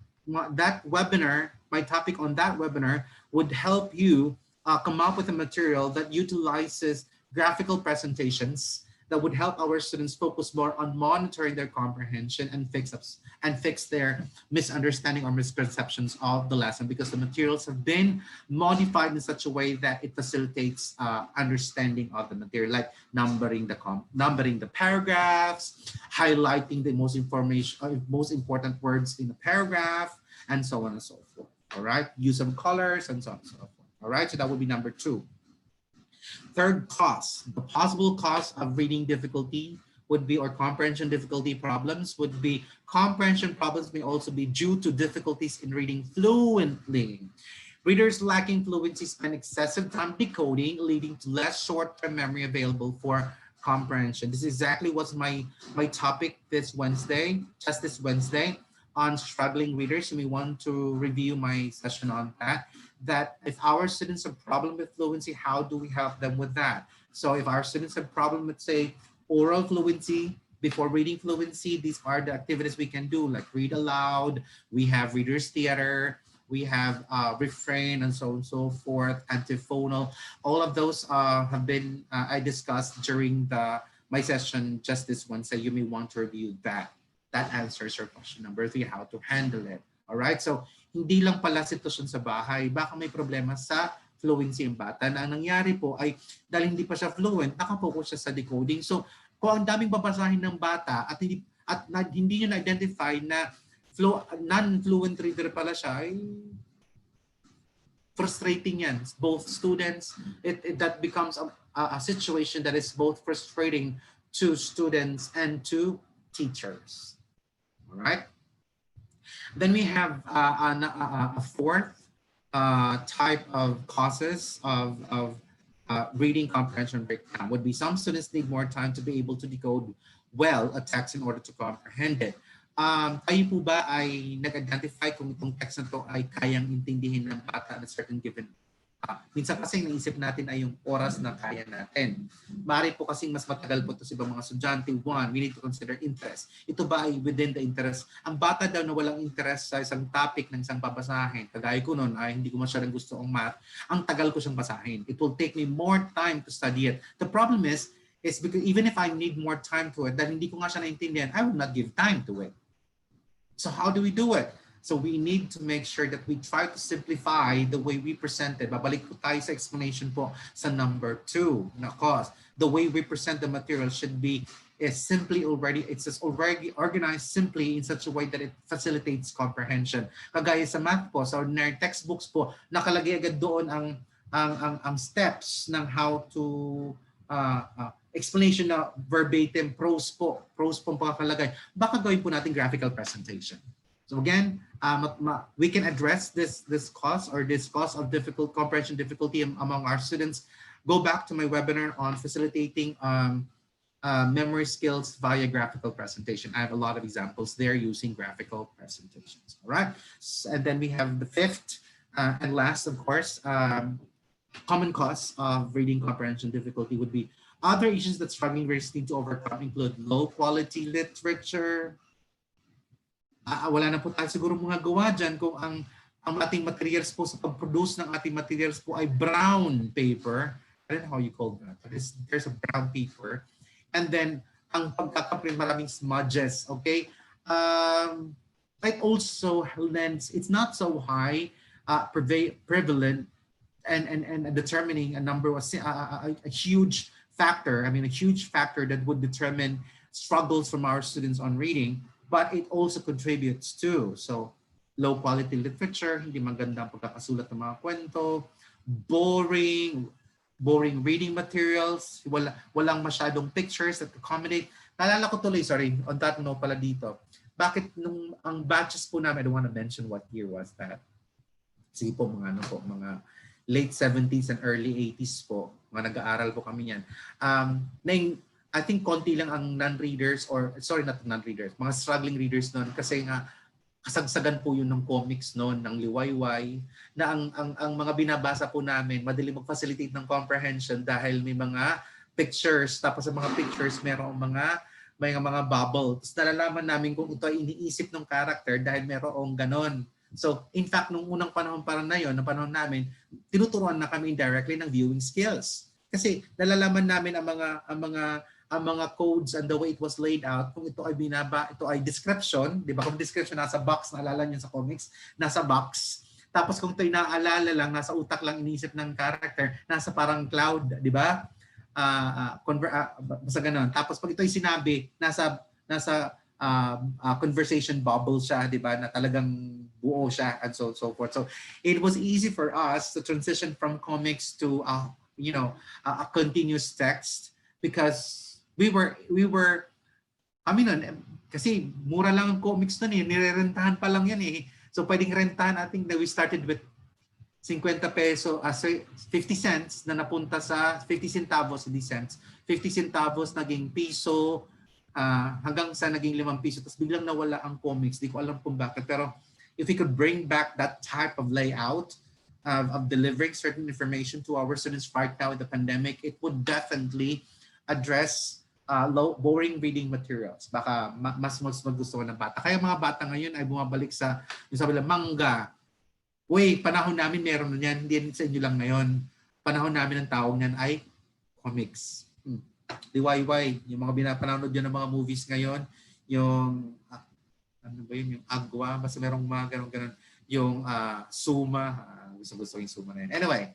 webinar, my topic on that webinar would help you come up with a material that utilizes graphical presentations that would help our students focus more on monitoring their comprehension and fix their misunderstanding or misperceptions of the lesson, because the materials have been modified in such a way that it facilitates understanding of the material, like numbering the paragraphs, highlighting the most important words in the paragraph, and so on and so forth. All right, use of colors and so on and so forth. All right, so that would be number 2. Third cause, the possible cause of reading difficulty would be, or comprehension difficulty problems would be, comprehension problems may also be due to difficulties in reading fluently. Readers lacking fluency spend excessive time decoding, leading to less short-term memory available for comprehension. This is exactly what's my topic this Wednesday, just this Wednesday. on struggling readers, you may want to review my session on that. That if our students have problem with fluency, how do we help them with that? So if our students have problem with, say, oral fluency, before reading fluency, these are the activities we can do, like read aloud. We have readers theater. We have refrain and so on and so forth, antiphonal. All of those have been I discussed during my session just this one. So you may want to review that. That answers your question number 3, how to handle it. All right. So hindi lang pala sitwasyon sa bahay. Baka may problema sa fluency ang bata na ang nangyari po ay dahil hindi pa siya fluent, nakapokus siya sa decoding. So kung ang daming babasahin ng bata at hindi nyo na-identify na non-fluent reader pala siya, ay frustrating yan. Both students, that becomes a situation that is both frustrating to students and to teachers. All right. Then we have a fourth type of causes of reading comprehension breakdown would be some students need more time to be able to decode well a text in order to comprehend it. Kayo po ba ay nag-identify kung itong text na to ay kayang intindihin ng bata at a certain given? Minsan kasi naisip natin ay yung oras na kaya natin. Maaari po kasing mas matagal po ito sa ibang mga estudyante. One, we need to consider interest. Ito ba ay within the interest? Ang bata daw na walang interest sa isang topic ng isang babasahin, kagaya ko nun ay hindi ko masyadong gusto ang math, ang tagal ko siyang basahin. It will take me more time to study it. The problem is because even if I need more time to it, dahil hindi ko nga siya naintindihan, I will not give time to it. So how do we do it? So we need to make sure that we try to simplify the way we present it. Babalik po tayo sa explanation po sa number 2 na cause. The way we present the material should be it's already organized simply in such a way that it facilitates comprehension. Kagaya sa math po, sa ordinary textbooks po, nakalagay agad doon ang steps ng how to explanation na verbatim, prose po ang pagkakalagay. Baka gawin po natin graphical presentation. So again, we can address this cause of comprehension difficulty among our students. Go back to my webinar on facilitating memory skills via graphical presentation. I have a lot of examples there using graphical presentations. All right, and then we have the fifth and last, of course, common cause of reading comprehension difficulty would be other issues that struggling readers need to overcome include low quality literature. Wala na po tayo siguro mga gawa dyan kung ang ating materials po sa pag-produce ng ating materials po ay brown paper. I don't know how you call that. There's a brown paper. And then, ang pagkakaprint, maraming smudges. Okay? It also lends, it's not so high, prevalent, and determining a number of a huge factor. I mean, a huge factor that would determine struggles from our students on reading. But it also contributes to. So, low quality literature, hindi magandang pagkakasulat ng mga kwento, boring reading materials, walang masyadong pictures that accommodate. Naalala ko tuloy, sorry, on that note pala dito. Bakit nung ang batches po namin, I don't want to mention what year was that. Sige po, mga late 70s and early 80s po. Mga nag-aaral po kami yan. I think konti lang ang non-readers not non-readers, mga struggling readers noon kasi nga kasagsagan po yun ng comics noon, ng liwayway, na ang mga binabasa po namin, madali mag-facilitate ng comprehension dahil may mga pictures, tapos sa mga pictures merong may mga bubble. Tapos nalalaman namin kung ito ay iniisip ng character dahil merong ganon. So, in fact, nung unang panahon ng panahon namin, tinuturuan na kami indirectly ng viewing skills. Kasi nalalaman namin ang mga codes and the way it was laid out, kung ito ay description, di ba? Kung description nasa box, naalala niyo sa comics, nasa box. Tapos kung ito ay naaalala lang, nasa utak lang iniisip ng character, nasa parang cloud, di ba? Basta ganun. Tapos pag ito ay sinabi, nasa conversation bubble siya, di ba? Na talagang buo siya and so forth. So it was easy for us to transition from comics to a continuous text because we were kasi mura lang ang comics nun nirerentahan pa lang yan So pwedeng rentahan, I think that we started with 50 peso, 50 cents na napunta sa 50 centavos, hindi cents. 50 centavos naging piso, hanggang sa naging 5 piso, tapos biglang nawala ang comics. Di ko alam kung bakit. Pero if we could bring back that type of layout of delivering certain information to our students right now in the pandemic, it would definitely address boring reading materials. Baka mas magustuhan ng bata. Kaya mga bata ngayon ay bumabalik sa yung sabi lang, manga. Uy, panahon namin meron na yan. Hindi sa inyo lang ngayon. Panahon namin ng taong yan ay comics. Liwayway. Yung mga binapanood yun ng mga movies ngayon. Yung, ano ba yun? Yung Agwa. Basta merong mga ganun-ganun. Yung Suma. Gusto yung Suma na yun. Anyway,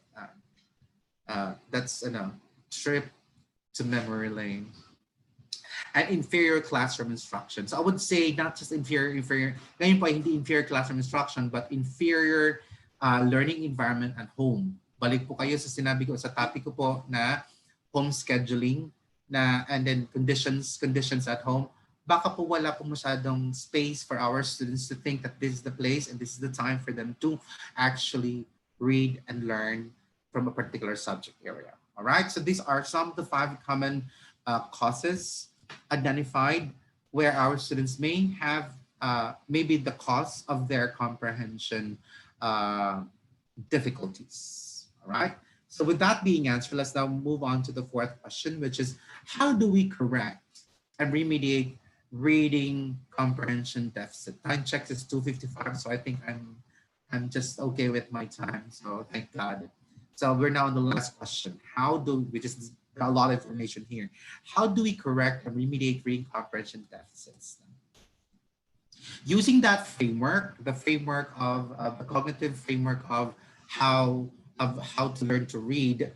that's trip to memory lane. And inferior classroom instruction. So I would say not just inferior. Ngayon po hindi inferior classroom instruction, but inferior learning environment at home. Balik po kayo sa sinabi ko, sa topic ko po na home scheduling and then conditions at home. Baka po wala po masyadong space for our students to think that this is the place and this is the time for them to actually read and learn from a particular subject area. All right, so these are some of the 5 common causes identified where our students may have maybe the cause of their comprehension difficulties. All right. So with that being answered, let's now move on to the 4th question, which is how do we correct and remediate reading comprehension deficit? Time checks is 2:55, so I think I'm just okay with my time. So thank God. So we're now on the last question. Which is a lot of information here. How do we correct and remediate reading comprehension deficits? Using that framework, the framework of the cognitive framework of how to learn to read,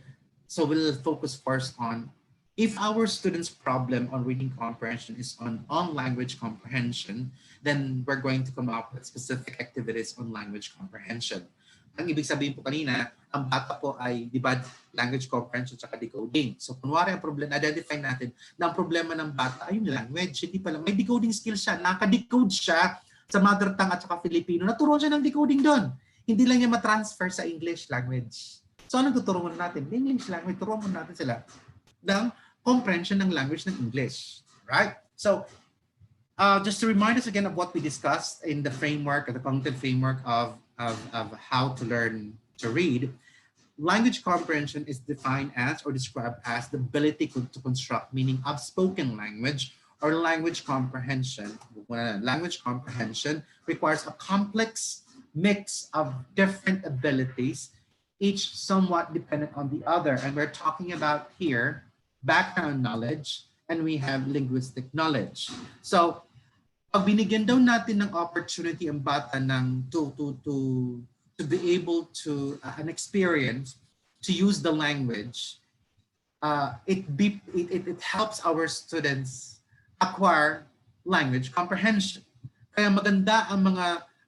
so we'll focus first on if our students' problem on reading comprehension is on language comprehension, then we're going to come up with specific activities on language comprehension. Ang ibig sabihin po kanina, ang bata po ay, di ba, language comprehension at decoding. So, kunwari ang problema, identify natin na ang problema ng bata ay yung language. Hindi pala, may decoding skill siya, nakadecode siya sa mother tongue at saka Filipino. Naturuan siya ng decoding doon. Hindi lang niya matransfer sa English language. So, anong tuturuan natin? English language, turuan natin sila ng comprehension ng language ng English. Right? So, just to remind us again of what we discussed in the framework, the cognitive framework of how to learn to read, language comprehension is defined as or described as the ability to construct meaning of spoken language or language comprehension. Language comprehension requires a complex mix of different abilities, each somewhat dependent on the other. And we're talking about here background knowledge and we have linguistic knowledge. So, pag binigyan daw natin ng opportunity ang bata ng to be able to an experience to use the language, it helps our students acquire language comprehension. Kaya maganda ang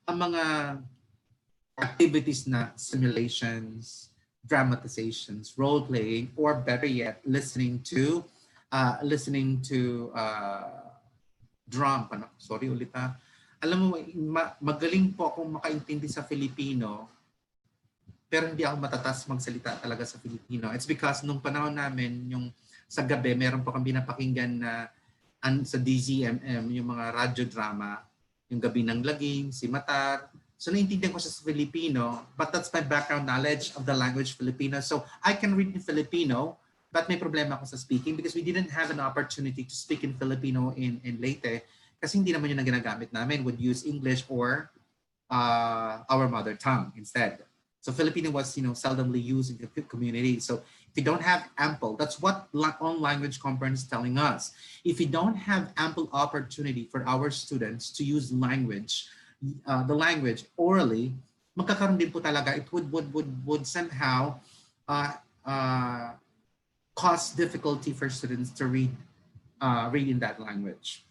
mga activities na simulations, dramatizations, role playing, or better yet, listening to drum. Sorry ulit ha. Alam mo, magaling po akong makaintindi sa Filipino, pero hindi ako matatas magsalita talaga sa Filipino. It's because nung panahon namin, yung sa gabi, meron po kang pinapakinggan na sa DZMM, yung mga radyo drama, yung Gabi ng Laging, si Matar. So naiintindihan ko siya sa Filipino, but that's my background knowledge of the language Filipino. So I can read in Filipino, but may problema ako sa speaking because we didn't have an opportunity to speak in Filipino in Leyte kasi hindi naman yun ang ginagamit namin. Would use English or our mother tongue instead. So Filipino was seldomly used in the community. So if you don't have ample, that's what on language comprehension is telling us. If you don't have ample opportunity for our students to use language, the language orally, magkakaroon din po talaga, it would somehow cause difficulty for students to read in that language.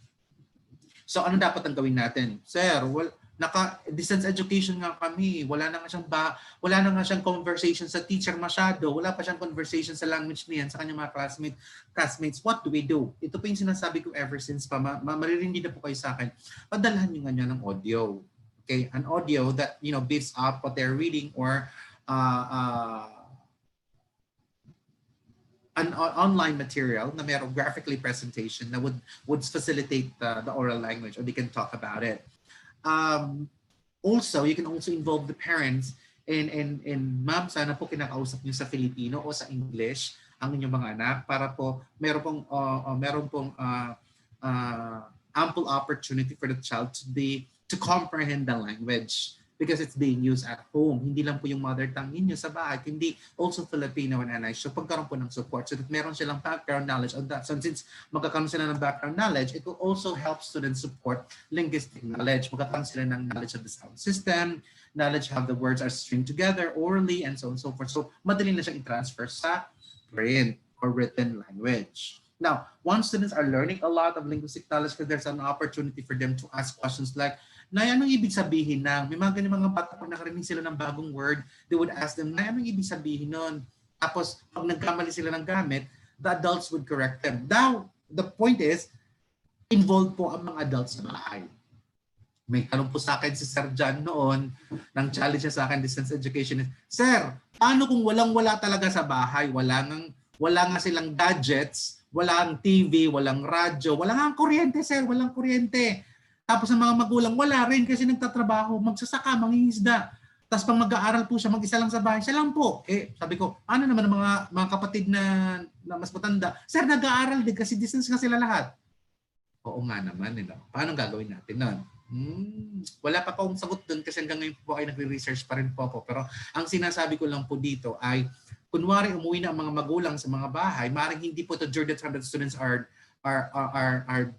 So ano dapat ang gawin natin? Sir, naka-distance education nga kami. Wala na nga siyang conversation sa teacher masyado. Wala pa siyang conversation sa language niyan sa kanyang mga classmates. What do we do? Ito po yung sinasabi ko ever since pa. Maririndi na po kayo sa akin. Padalhan nyo nga niya ng audio. Okay? An audio that beefs up what they're reading or online material na merong graphically presentation na would facilitate the oral language, or they can talk about it. Also, you can also involve the parents in ma'am, sana po kinakausap niyo sa Filipino o sa English ang inyong mga anak para po meron pong ample opportunity for the child to comprehend the language because it's being used at home. Hindi lang po yung mother tongue ninyo sa bahay, hindi also Filipino and English. So pagkaroon po ng support so that meron silang background knowledge on that. So since magkakaroon sila ng background knowledge, it will also help students support linguistic knowledge. Magkakaroon sila ng knowledge of the sound system, knowledge how the words are stringed together orally, and so on and so forth. So madali na siyang i-transfer sa print or written language. Now, once students are learning a lot of linguistic knowledge, there's an opportunity for them to ask questions like, Nay, anong ibig sabihin ng? May mga ganyan mga bata pag nakarinig sila ng bagong word, they would ask them, Nay, anong ibig sabihin nun? Tapos, pag nagkamali sila ng gamit, the adults would correct them. Now, the point is, involved po ang mga adults sa bahay. May tanong po sa akin si Sir John noon, nang challenge niya sa akin, distance education is, Sir, paano kung walang-wala talaga sa bahay? Wala nga silang gadgets, walang TV, walang radyo, wala nga kuryente, sir, walang kuryente. Tapos ang mga magulang, wala rin kasi nagtatrabaho, magsasaka, mangingisda. Tapos pag mag-aaral po siya, mag-isa lang sa bahay, siya lang po. Sabi ko, ano naman ang mga kapatid na mas matanda? Sir, nag-aaral din kasi distance nga sila lahat. Oo nga naman, paano gagawin natin nun? Wala pa akong sagot dun kasi hanggang ngayon po ay nagre-research pa rin po ako. Pero ang sinasabi ko lang po dito ay, kunwari umuwi na ang mga magulang sa mga bahay, maaaring hindi po during the time that students are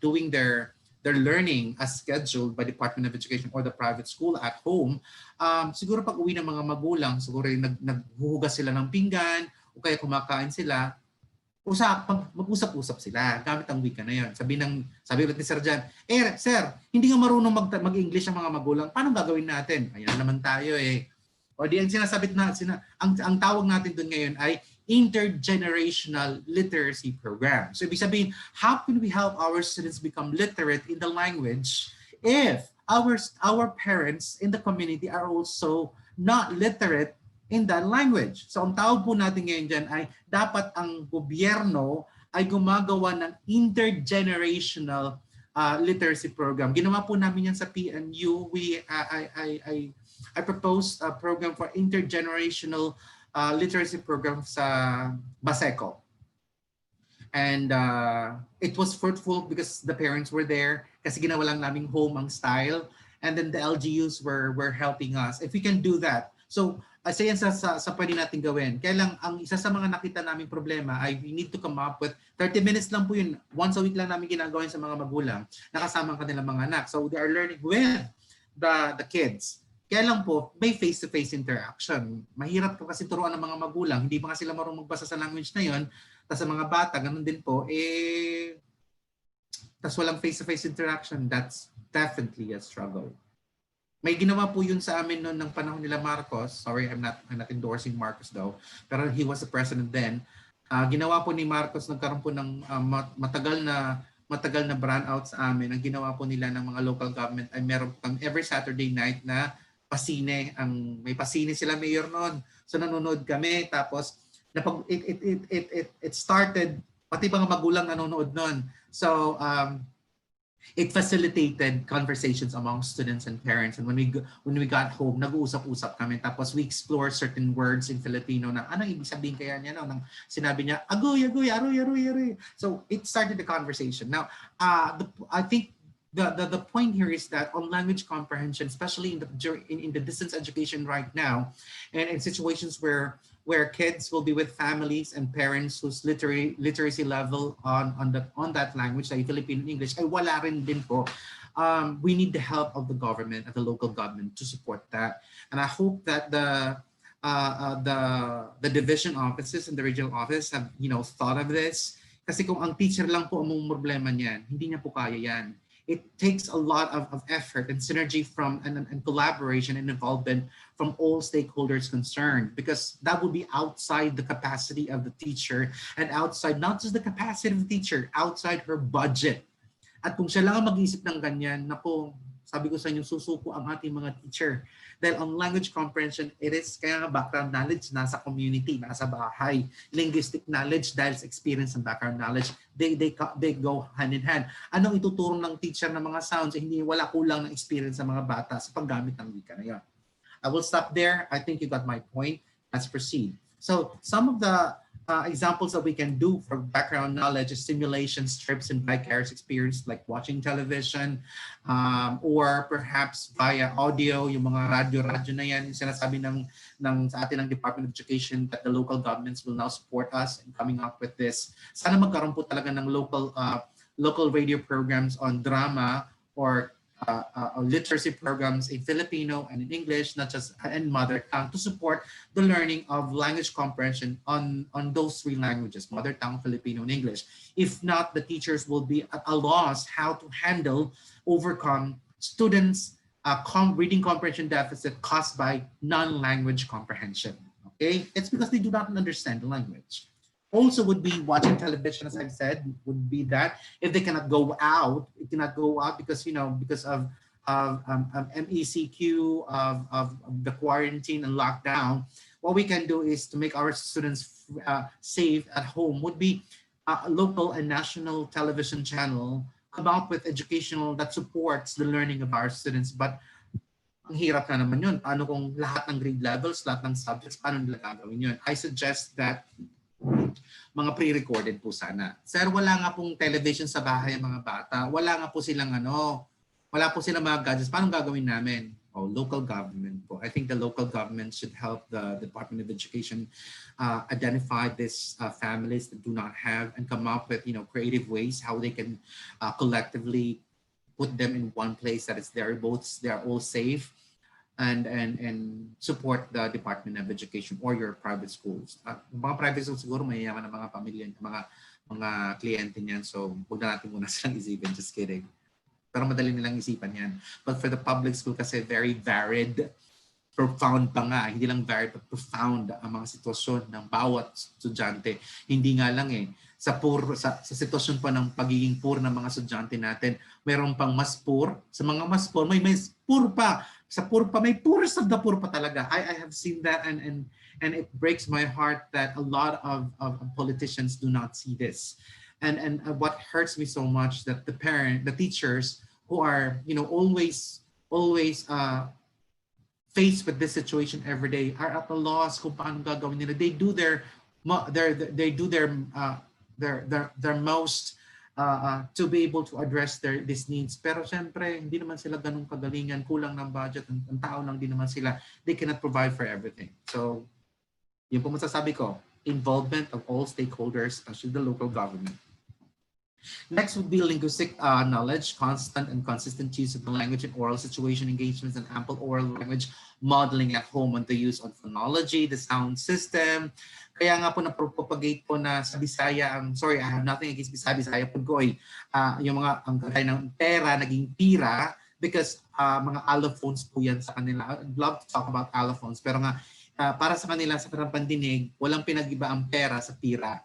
doing their learning as scheduled by Department of Education or the private school at home, siguro pag uwi ng mga magulang, siguro naghuhugas sila ng pinggan o kaya kumakain sila, mag-usap-usap sila gamit ang wika na yun. Sabi ulit ni Sir Jan, sir, hindi nga marunong mag-English ang mga magulang, paano gagawin natin? Ayan naman tayo O di ang sinasabi ang tawag natin doon ngayon ay intergenerational literacy program. So ibig sabihin, how can we help our students become literate in the language if our parents in the community are also not literate in that language? So ang tawag po natin ngayon dyan ay dapat ang gobyerno ay gumagawa ng intergenerational literacy program. Ginawa po namin yan sa PNU. I proposed a program for intergenerational literacy program sa Baseco. And it was fruitful because the parents were there kasi ginawa lang namin home ang style, and then the LGUs were helping us. If we can do that. So, isa yan sa pwede natin gawin. Kaya lang, ang isa sa mga nakita naming problema ay we need to come up with 30 minutes lang po yun. Once a week lang namin ginagawa sa mga magulang na kasama ang kanilang mga anak. So, they are learning with the kids. Kaya lang po, may face-to-face interaction. Mahirap po kasi turuan ng mga magulang. Hindi pa nga sila marunong magbasa sa language na yon. Tapos sa mga bata, ganun din po, tapos walang face-to-face interaction. That's definitely a struggle. May ginawa po yun sa amin noon ng panahon nila Marcos. Sorry, I'm not endorsing Marcos though. Pero he was the president then. Ginawa po ni Marcos, nagkaroon po ng matagal na brownout sa amin. Ang ginawa po nila ng mga local government ay meron every Saturday night na pasine. May pasine sila mayor noon. So nanonood kami. Tapos it started, pati mga magulang nanonood noon. So it facilitated conversations among students and parents. And when we got home, nag-uusap-usap kami. Tapos we explore certain words in Filipino na anong ibig sabihin kaya niya, no? Nang sinabi niya, agoy, agoy, aroy, aroy, aroy. So it started the conversation. Now, I think the point here is that on language comprehension, especially in the distance education right now, and in situations where kids will be with families and parents whose literacy level on that language, like Filipino and English, ay wala rin din po. We need the help of the government, of the local government, to support that. And I hope that the division offices and the regional office have thought of this. Kasi kung ang teacher lang po ang problema niyan, hindi niya po kaya yan. It takes a lot of effort and synergy and collaboration and involvement from all stakeholders concerned, because that would be outside the capacity of the teacher and outside not just the capacity of the teacher, outside her budget. At kung siya lang ang mag-isip ng ganyan, naku, Sabi ko sa inyo, susuko ang ating mga teacher. Dahil on language comprehension, it is kaya nga background knowledge, nasa community, nasa bahay. Linguistic knowledge, dahil sa experience and background knowledge, they go hand in hand. Anong ituturo ng teacher ng mga sounds? Hindi, wala kulang ng experience sa mga bata sa paggamit ng wika na yan. I will stop there. I think you got my point. Let's proceed. So some of the examples that we can do for background knowledge is simulation, strips, and vicarious experience like watching television, or perhaps via audio, yung mga radyo na yan, yung sinasabi sa atin ng Department of Education that the local governments will now support us in coming up with this. Sana magkaroon po talaga ng local radio programs on drama or literacy programs in Filipino and in English, not just in mother tongue, to support the learning of language comprehension on those three languages, mother tongue, Filipino, and English. If not, the teachers will be at a loss how to overcome students' reading comprehension deficit caused by non-language comprehension. Okay, it's because they do not understand the language. Also would be watching television, as I've said, would be that if they cannot go out, because of MECQ, of the quarantine and lockdown. What we can do is to make our students safe at home would be a local and national television channel come up with educational that supports the learning of our students. But ang hirap na naman yun. Paano kung lahat ng grade levels, lahat ng subjects, paano nila gagawin yun? I suggest that mga pre-recorded po sana. Sir, wala nga pong television sa bahay ang mga bata. Wala po silang mga gadgets. Paano gagawin namin? Local government po. I think the local government should help the Department of Education identify these families that do not have and come up with creative ways how they can collectively put them in one place that is they are all safe and support the Department of Education or your private schools. Mga private schools siguro mayayaman ng mga pamilya, mga kliyente niyan. So, huwag na natin muna silang isipin. Just kidding. Pero madali nilang isipan yan. But for the public school kasi very varied, profound pa nga. Hindi lang varied but profound ang mga sitwasyon ng bawat estudyante. Hindi nga lang sa sitwasyon pa ng pagiging poor ng mga estudyante natin, mayroon pang mas poor. Sa mga mas poor, may poor pa. Sa poor pa, may poorest of the poor pa talaga. I have seen that and it breaks my heart that a lot of politicians do not see this. And what hurts me so much that the teachers who are always faced with this situation every day are at a loss kung paano gagawin nila. They do their most to be able to address these needs. Pero syempre, hindi naman sila ganun kagalingan, kulang ng budget, ang tao lang din naman sila. They cannot provide for everything. So, yun po masasabi ko, involvement of all stakeholders, especially the local government. Next would be linguistic knowledge, constant and consistent use of the language in oral situation engagements, and ample oral language modeling at home on the use of phonology, the sound system. Kaya nga po na-propagate po na sa Bisaya, sorry, I have nothing against Bisaya po ko yung mga ang kagaya ng pera, naging pira, because mga allophones po yan sa kanila. I'd love to talk about allophones, pero nga para sa kanila sa pandinig, walang pinag-iba ang pera sa pira.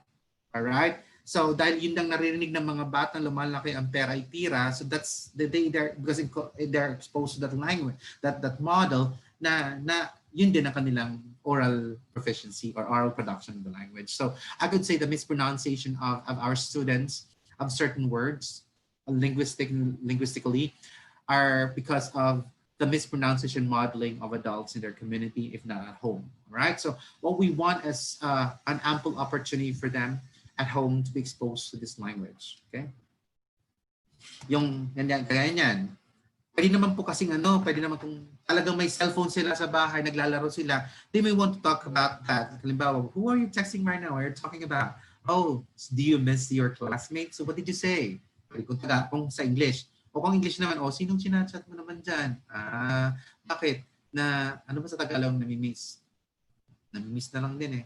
Alright? So dahil yun lang naririnig ng mga batang lumalaki ang pera ay pira, so that's because they're exposed to that language, that model na yun din ang kanilang oral proficiency or oral production of the language. So I could say the mispronunciation of our students of certain words linguistically are because of the mispronunciation modeling of adults in their community, if not at home. Right? So what we want is an ample opportunity for them at home to be exposed to this language. Okay? Yung kaya niyan. Pwede naman po kasing pwede naman kung talagang may cellphone sila sa bahay, naglalaro sila, they may want to talk about that. Halimbawa, who are you texting right now? What are you talking about? Oh, do you miss your classmates? So what did you say? Kung sa English. O kung English naman, sinong chinachat mo naman dyan? Bakit? Ano ba sa Tagalog namimiss? Namimiss na lang din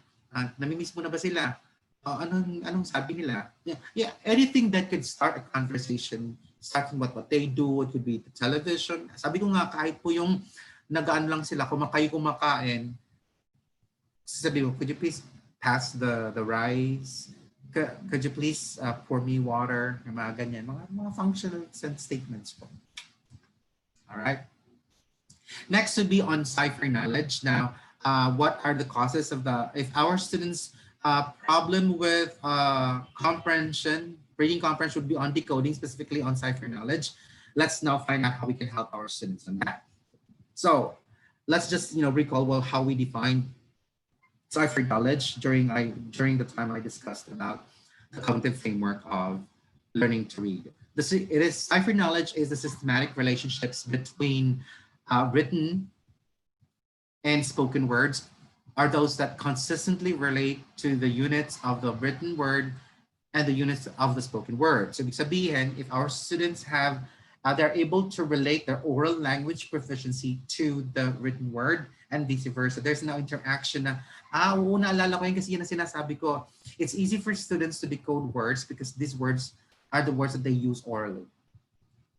namimiss mo na ba sila? Anong sabi nila? Yeah, anything that could start a conversation, starting what they do, it could be the television. Sabi ko nga, kahit po yung nagaan lang sila, kumakain, sabi mo, could you please pass the rice? Could you please pour me water? Mga ganyan, mga functional statements po. All right. Next would be on cipher knowledge. Now, what are the causes of the, if our students problem with comprehension, reading comprehension would be on decoding, specifically on cipher knowledge. Let's now find out how we can help our students on that. So let's just, recall well how we define cipher knowledge during the time I discussed about the cognitive framework of learning to read. Cipher knowledge is the systematic relationships between written and spoken words are those that consistently relate to the units of the written word and the units of the spoken word. So ibig sabihin, if our students have, they're able to relate their oral language proficiency to the written word and vice versa. There's no interaction na, oo, naalala ko yun kasi yun ang sinasabi ko. It's easy for students to decode words because these words are the words that they use orally.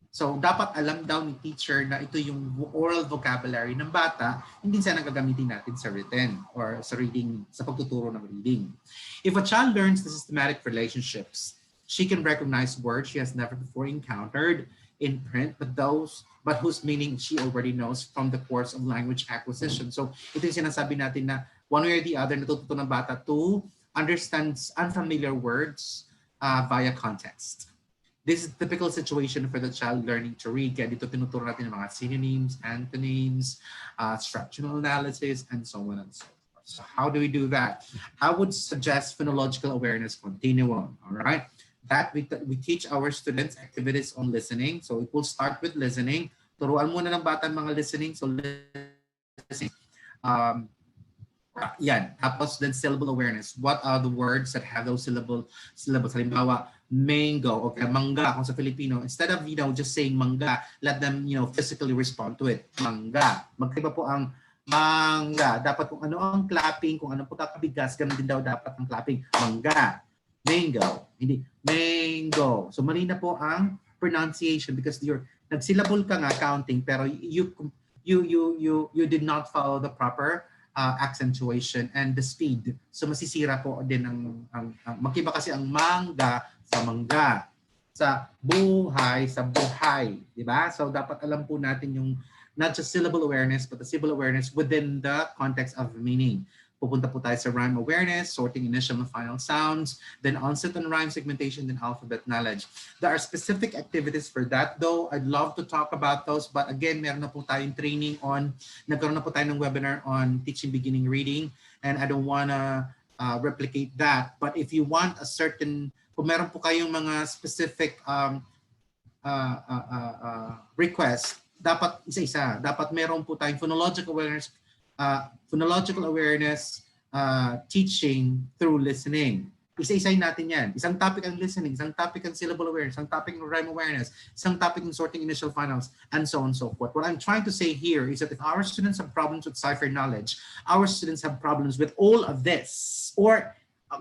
So, dapat alam daw ni teacher na ito yung oral vocabulary ng bata, hindi sana gagamitin natin sa written or sa reading, sa pagtuturo ng reading. If a child learns the systematic relationships, she can recognize words she has never before encountered in print, but whose meaning she already knows from the course of language acquisition. So, ito yung sinasabi natin na one way or the other, natututo ng bata to understand unfamiliar words via context. This is a typical situation for the child learning to read. Kaya dito tinuturo natin yung mga synonyms, antonyms, structural analysis, and so on and so forth. So how do we do that? I would suggest phonological awareness continuum, all right? That we teach our students activities on listening. So it will start with listening. Turuan muna ng bata mga listening. So listening. Yan. Tapos then syllable awareness. What are the words that have those syllables? Halimbawa, mango, okay, mangga kung sa Filipino. Instead of, just saying mangga, let them, physically respond to it. Mangga. Magkaiba po ang mangga. Dapat kung ano ang clapping, kung ano po kakabigas, ganun din daw dapat ang clapping. Mangga. Mango. Hindi. Mango. So mali na po ang pronunciation because nagsyllable ka nga counting pero you did not follow the proper accentuation and the speed. So masisira po din ang magkiba kasi ang mangga sa mangga, sa buhay, di ba? So dapat alam po natin yung not just syllable awareness but the syllable awareness within the context of meaning. Pupunta po tayo sa rhyme awareness, sorting initial and final sounds, then onset and rhyme segmentation, then alphabet knowledge. There are specific activities for that though. I'd love to talk about those, but again, meron na po tayong training nagkaroon na po tayo ng webinar on teaching beginning reading, and I don't wanna replicate that. But if you want kung meron po kayong mga specific request, dapat isa-isa. Dapat meron po tayong phonological awareness teaching through listening. Isa-isayin natin yan. Isang topic ang listening, isang topic ang syllable awareness, isang topic ang rhyme awareness, isang topic ang sorting initial finals, and so on and so forth. What I'm trying to say here is that if our students have problems with cipher knowledge, our students have problems with all of this, or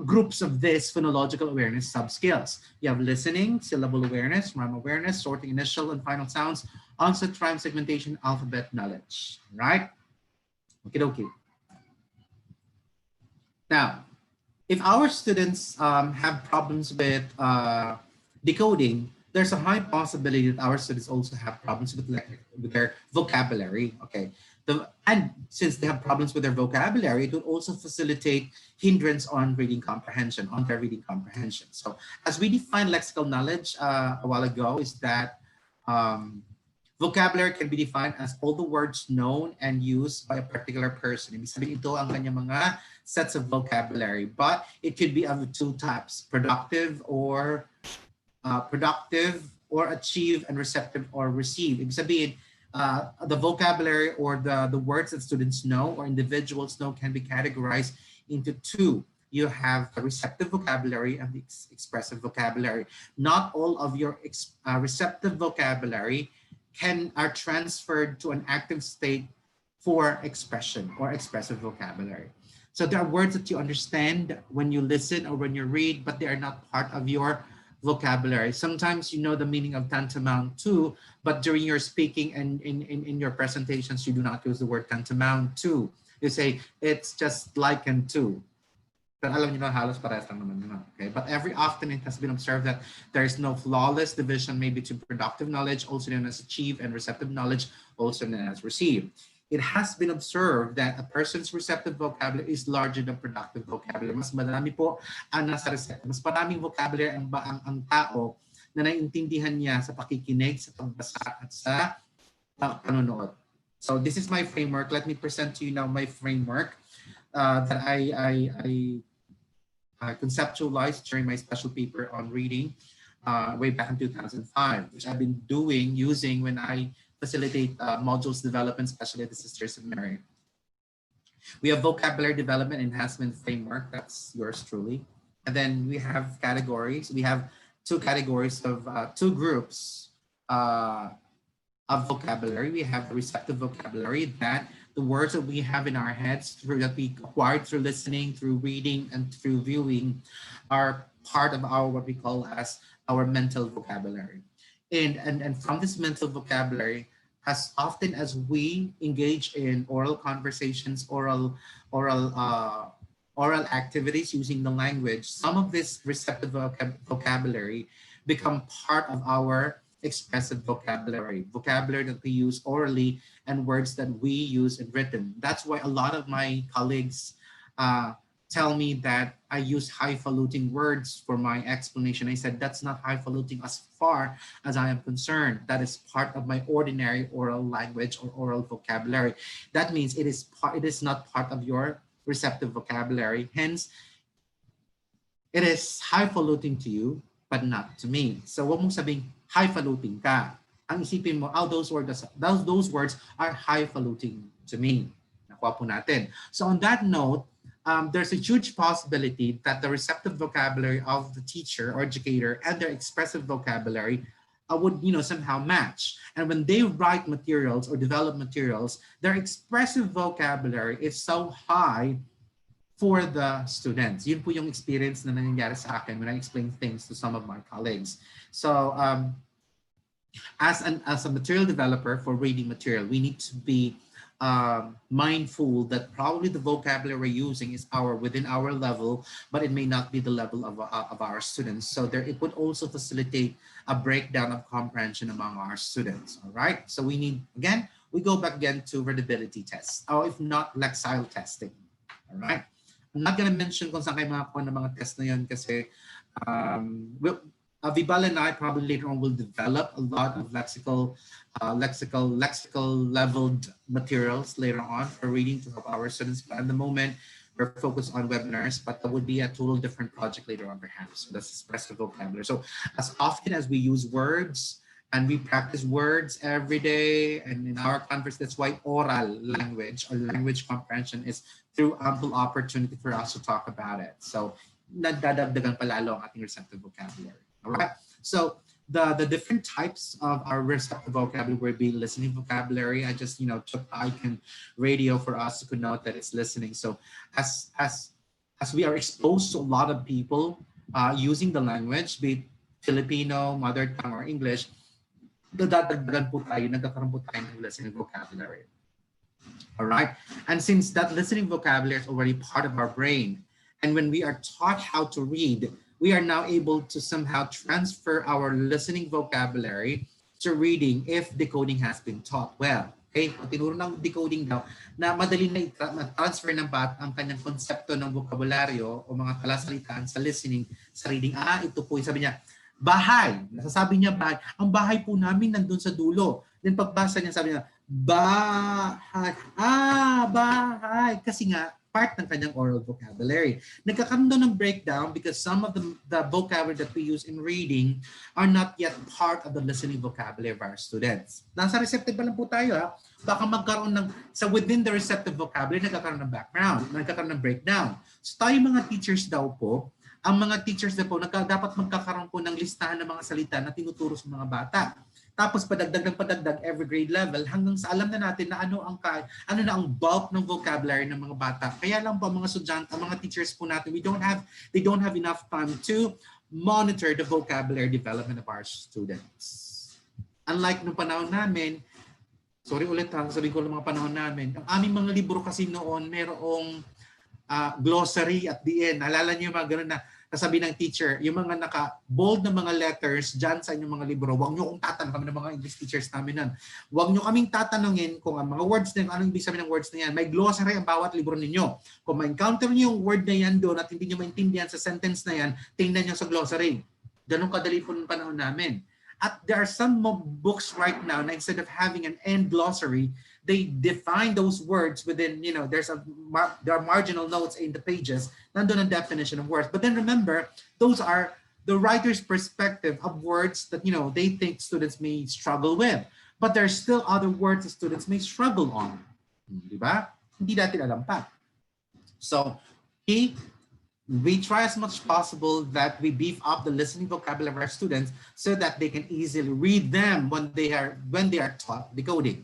groups of this phonological awareness sub-skills. You have listening, syllable awareness, rhyme awareness, sorting initial and final sounds, onset, rhyme segmentation, alphabet knowledge, right? Okay. Now, if our students have problems with decoding, there's a high possibility that our students also have problems with their vocabulary. Okay, and since they have problems with their vocabulary, it will also facilitate hindrance on reading comprehension, on their reading comprehension. So, as we defined lexical knowledge a while ago, is that vocabulary can be defined as all the words known and used by a particular person. Ibig sabihin, ito ang kanyang mga sets of vocabulary, but it could be of two types: productive or achieve, and receptive or receive. Ibig sabihin, the vocabulary or the words that students know or individuals know can be categorized into two. You have the receptive vocabulary and the expressive vocabulary. Not all of your receptive vocabulary are transferred to an active state for expression or expressive vocabulary. So there are words that you understand when you listen or when you read, but they are not part of your vocabulary. Sometimes you know the meaning of tantamount to, but during your speaking and in your presentations, you do not use the word tantamount to. You say, it's just likened to. But alam niyo na halos parehas lang naman yun. Okay? But every often it has been observed that there is no flawless division maybe to productive knowledge, also known as achieve, and receptive knowledge, also known as receive. It has been observed that a person's receptive vocabulary is larger than productive vocabulary. Mas marami po ang nasa receptive. Mas maraming vocabulary ang tao na naiintindihan niya sa pakikinig, sa pagbasa, at sa panonood. So this is my framework. Let me present to you now my framework that I conceptualized during my special paper on reading way back in 2005, which I've been using when I facilitate modules development, especially at the Sisters of Mary. We have vocabulary development enhancement framework. That's yours truly. And then we have categories. We have two categories of two groups of vocabulary. We have the receptive vocabulary, that the words that we have in our heads through that we acquired through listening, through reading, and through viewing are part of our what we call as our mental vocabulary. And from this mental vocabulary, as often as we engage in oral conversations, oral activities using the language, some of this receptive vocabulary become part of our expressive vocabulary that we use orally, and words that we use in written. That's why a lot of my colleagues tell me that I use highfalutin words for my explanation. I said, that's not highfalutin as far as I am concerned. That is part of my ordinary oral language or oral vocabulary. That means it is not part of your receptive vocabulary. Hence, it is highfalutin to you, but not to me. So wag mong sabing highfalutin ka. Ang isipin mo, those words are highfalutin to me. Nakuha po natin. So on that note, there's a huge possibility that the receptive vocabulary of the teacher or educator and their expressive vocabulary would somehow match. And when they write materials or develop materials, their expressive vocabulary is so high for the students. Yun po yung experience na nangyayari sa akin when I explain things to some of my colleagues. So as a material developer for reading material, we need to be mindful that probably the vocabulary we're using is within our level, but it may not be the level of our students. So it would also facilitate a breakdown of comprehension among our students. All right. So we go back again to readability tests, or if not, lexile testing. All right. I'm not going to mention kung saan kayo makakuha ng mga test na yun kasi Vibal and I probably later on will develop a lot of lexical leveled materials later on for reading to help our students. But at the moment, we're focused on webinars, but that would be a total different project later on perhaps. So that's expressive vocabulary. So as often as we use words and we practice words every day, and in our conference, that's why oral language or language comprehension is through ample opportunity for us to talk about it. So nadadagdagan palalo ang ating receptive vocabulary. All right. So the different types of our receptive vocabulary would be listening vocabulary. I just took icon radio for us to connote that it's listening. So as we are exposed to a lot of people using the language, be it Filipino, mother tongue, or English, nagkakaroon po tayo ng listening vocabulary. All right. And since that listening vocabulary is already part of our brain, and when we are taught how to read, we are now able to somehow transfer our listening vocabulary to reading if decoding has been taught well. Okay? Kung tinuro ng decoding daw, na madali na transfer ng bata ang kanyang konsepto ng vokabularyo o mga talasalitaan sa listening, sa reading. Ito po, sabi niya, bahay. Nasasabi niya bahay. Ang bahay po namin nandun sa dulo. Then pagbasa niya, sabi niya, bahay. Bahay. Kasi nga, part ng kanyang oral vocabulary. Nagkakaroon ng breakdown because some of the vocabulary that we use in reading are not yet part of the listening vocabulary of our students. Nasa receptive pa lang po tayo. Baka magkaroon within the receptive vocabulary, nagkakaroon ng background, nagkakaroon ng breakdown. So tayo mga teachers daw po, ang mga teachers na po, dapat magkakaroon po ng listahan ng mga salita na tinuturo sa mga bata. Tapos padagdag every grade level hanggang sa alam na natin na ano na ang bulk ng vocabulary ng mga bata. Kaya lang po mga estudyante, ang mga teachers po natin, they don't have enough time to monitor the vocabulary development of our students. Unlike nung panahon namin, sorry ulit sabihin ko lang mga panahon namin, ang aming mga libro kasi noon merong glossary at the end. Alala niyo yung mga ganun na kasabi ng teacher, yung mga naka-bold na mga letters dyan sa inyong mga libro, huwag niyo kong tatanong, kami ng mga English teachers namin nun. Huwag niyo kaming tatanungin kung ang mga words na yun, anong ibig sabihin ng words na yan. May glossary ang bawat libro ninyo. Kung ma-encounter niyo yung word na yan doon at hindi niyo maintindihan sa sentence na yan, tingnan niyo sa glossary. Ganun kadali po ng panahon namin. At there are some books right now na instead of having an end glossary, they define those words within, there are marginal notes in the pages, nandun ang definition of words. But then remember, those are the writer's perspective of words that, they think students may struggle with. But there are still other words that students may struggle on. Diba? Hindi natin alam pa. So, we try as much possible that we beef up the listening vocabulary of our students so that they can easily read them when they are taught decoding.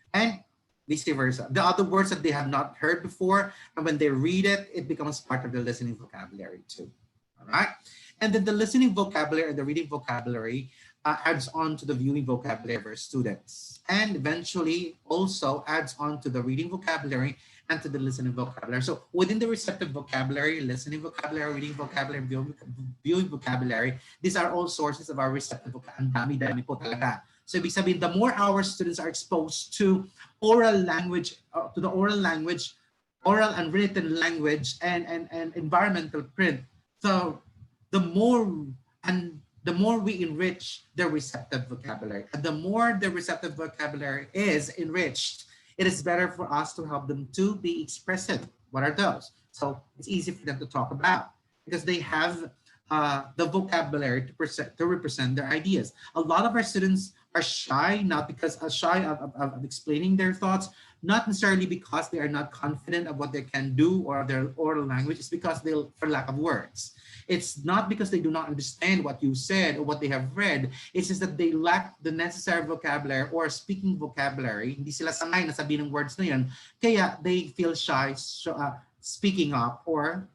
And vice versa. The other words that they have not heard before, and when they read it, it becomes part of the listening vocabulary too. All right? And then the listening vocabulary and the reading vocabulary adds on to the viewing vocabulary of our students, and eventually also adds on to the reading vocabulary and to the listening vocabulary. So within the receptive vocabulary, listening vocabulary, reading vocabulary, viewing vocabulary, these are all sources of our receptive vocabulary. Ang dami-dami po talaga. So ibig sabihin, the more our students are exposed to oral language, oral and written language, and environmental print, so the more we enrich the receptive vocabulary. And the more the receptive vocabulary is enriched, it is better for us to help them to be expressive. What are those? So it's easy for them to talk about because they have the vocabulary to represent their ideas. A lot of our students are shy, not because shy of explaining their thoughts, not necessarily because they are not confident of what they can do or their oral language. It's because for lack of words. It's not because they do not understand what you said or what they have read. It's just that they lack the necessary vocabulary or speaking vocabulary. Hindi sila sanay na sabihin ng words na yun. Kaya they feel shy speaking up or,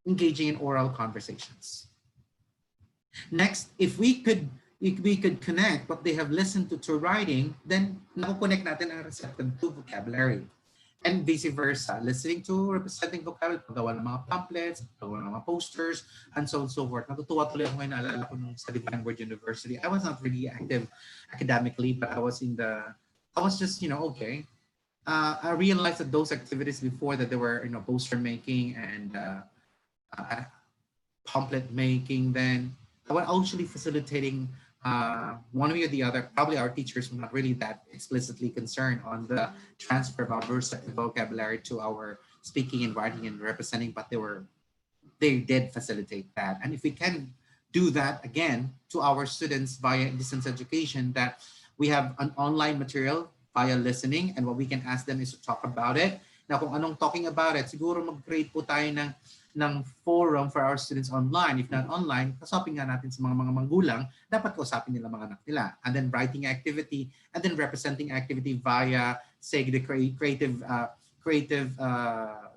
engaging in oral conversations. Next, if we could connect what they have listened to writing, then nakukonect natin ang receptive to vocabulary. And vice versa, listening to representing vocabulary, paggawa ng mga pamphlets, paggawa ng mga posters, and so on and so forth. Natutuwa tuloy ako ngayon, naalala ko nung sa Divine Word University. I was not really active academically, but I was just, okay. I realized that those activities before that there were, poster making and pamphlet making, then I was actually facilitating one way or the other. Probably our teachers were not really that explicitly concerned on the transfer of our receptive vocabulary to our speaking and writing and representing, but they did facilitate that. And if we can do that again to our students via distance education, that we have an online material via listening, and what we can ask them is to talk about it. Now, kung anong talking about it, siguro mag-create po tayo ng forum for our students online. If not online, kausapin nga natin sa mga magulang, dapat kausapin nila mga anak nila. And then writing activity, and then representing activity via, say, the creative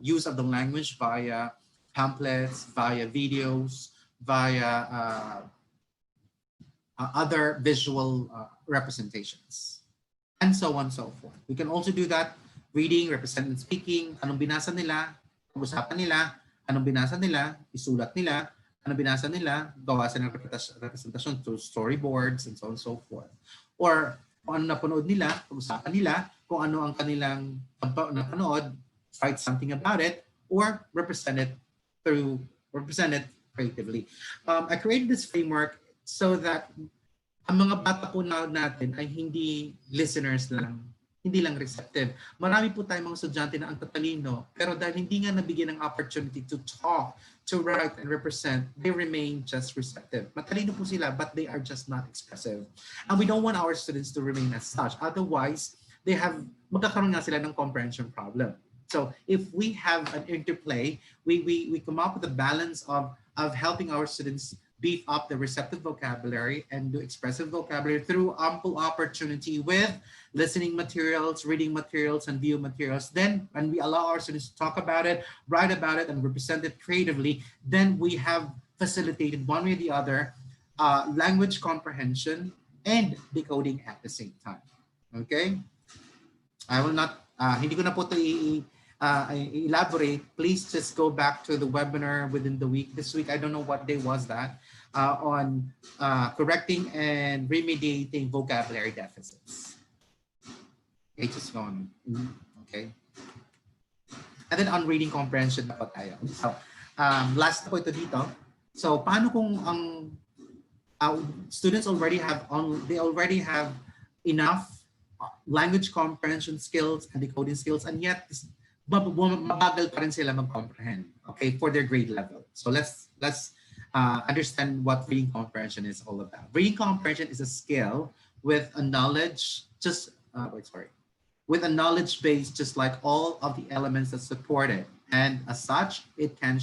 use of the language via pamphlets, via videos, via other visual representations, and so on and so forth. We can also do that, reading, representing, speaking, anong binasa nila, pag-usapan nila, anong binasa nila, isulat nila, anong binasa nila, gawa sila ng representasyon to storyboards and so on and so forth. Or kung ano napanood nila, pag-usapan nila, kung ano ang kanilang napanood, write something about it, or represent it creatively. I created this framework so that ang mga bata po natin ay hindi listeners lang, hindi lang receptive. Marami po tayong mga estudyante na ang tatalino, pero dahil hindi nga nabigyan ng opportunity to talk, to write and represent, they remain just receptive. Matalino po sila, but they are just not expressive. And we don't want our students to remain as such. Otherwise, magkakaroon nga sila ng comprehension problem. So if we have an interplay, we come up with a balance of helping our students beef up the receptive vocabulary and do expressive vocabulary through ample opportunity with listening materials, reading materials, and view materials. Then when we allow our students to talk about it, write about it, and represent it creatively, then we have facilitated one way or the other language comprehension and decoding at the same time. Okay? I will not, hindi ko na po ito elaborate, please just go back to the webinar within the week. This week, I don't know what day was that, on correcting and remediating vocabulary deficits. Okay, just go on. Okay. And then on reading comprehension na po tayo. So, last na po ito dito. So, paano kung ang students they already have enough language comprehension skills and decoding skills, and yet mabagal pa rin sila mag-comprehend, okay, for their grade level. So let's understand what reading comprehension is all about. Reading comprehension is a skill with a knowledge with a knowledge base just like all of the elements that support it, and as such it can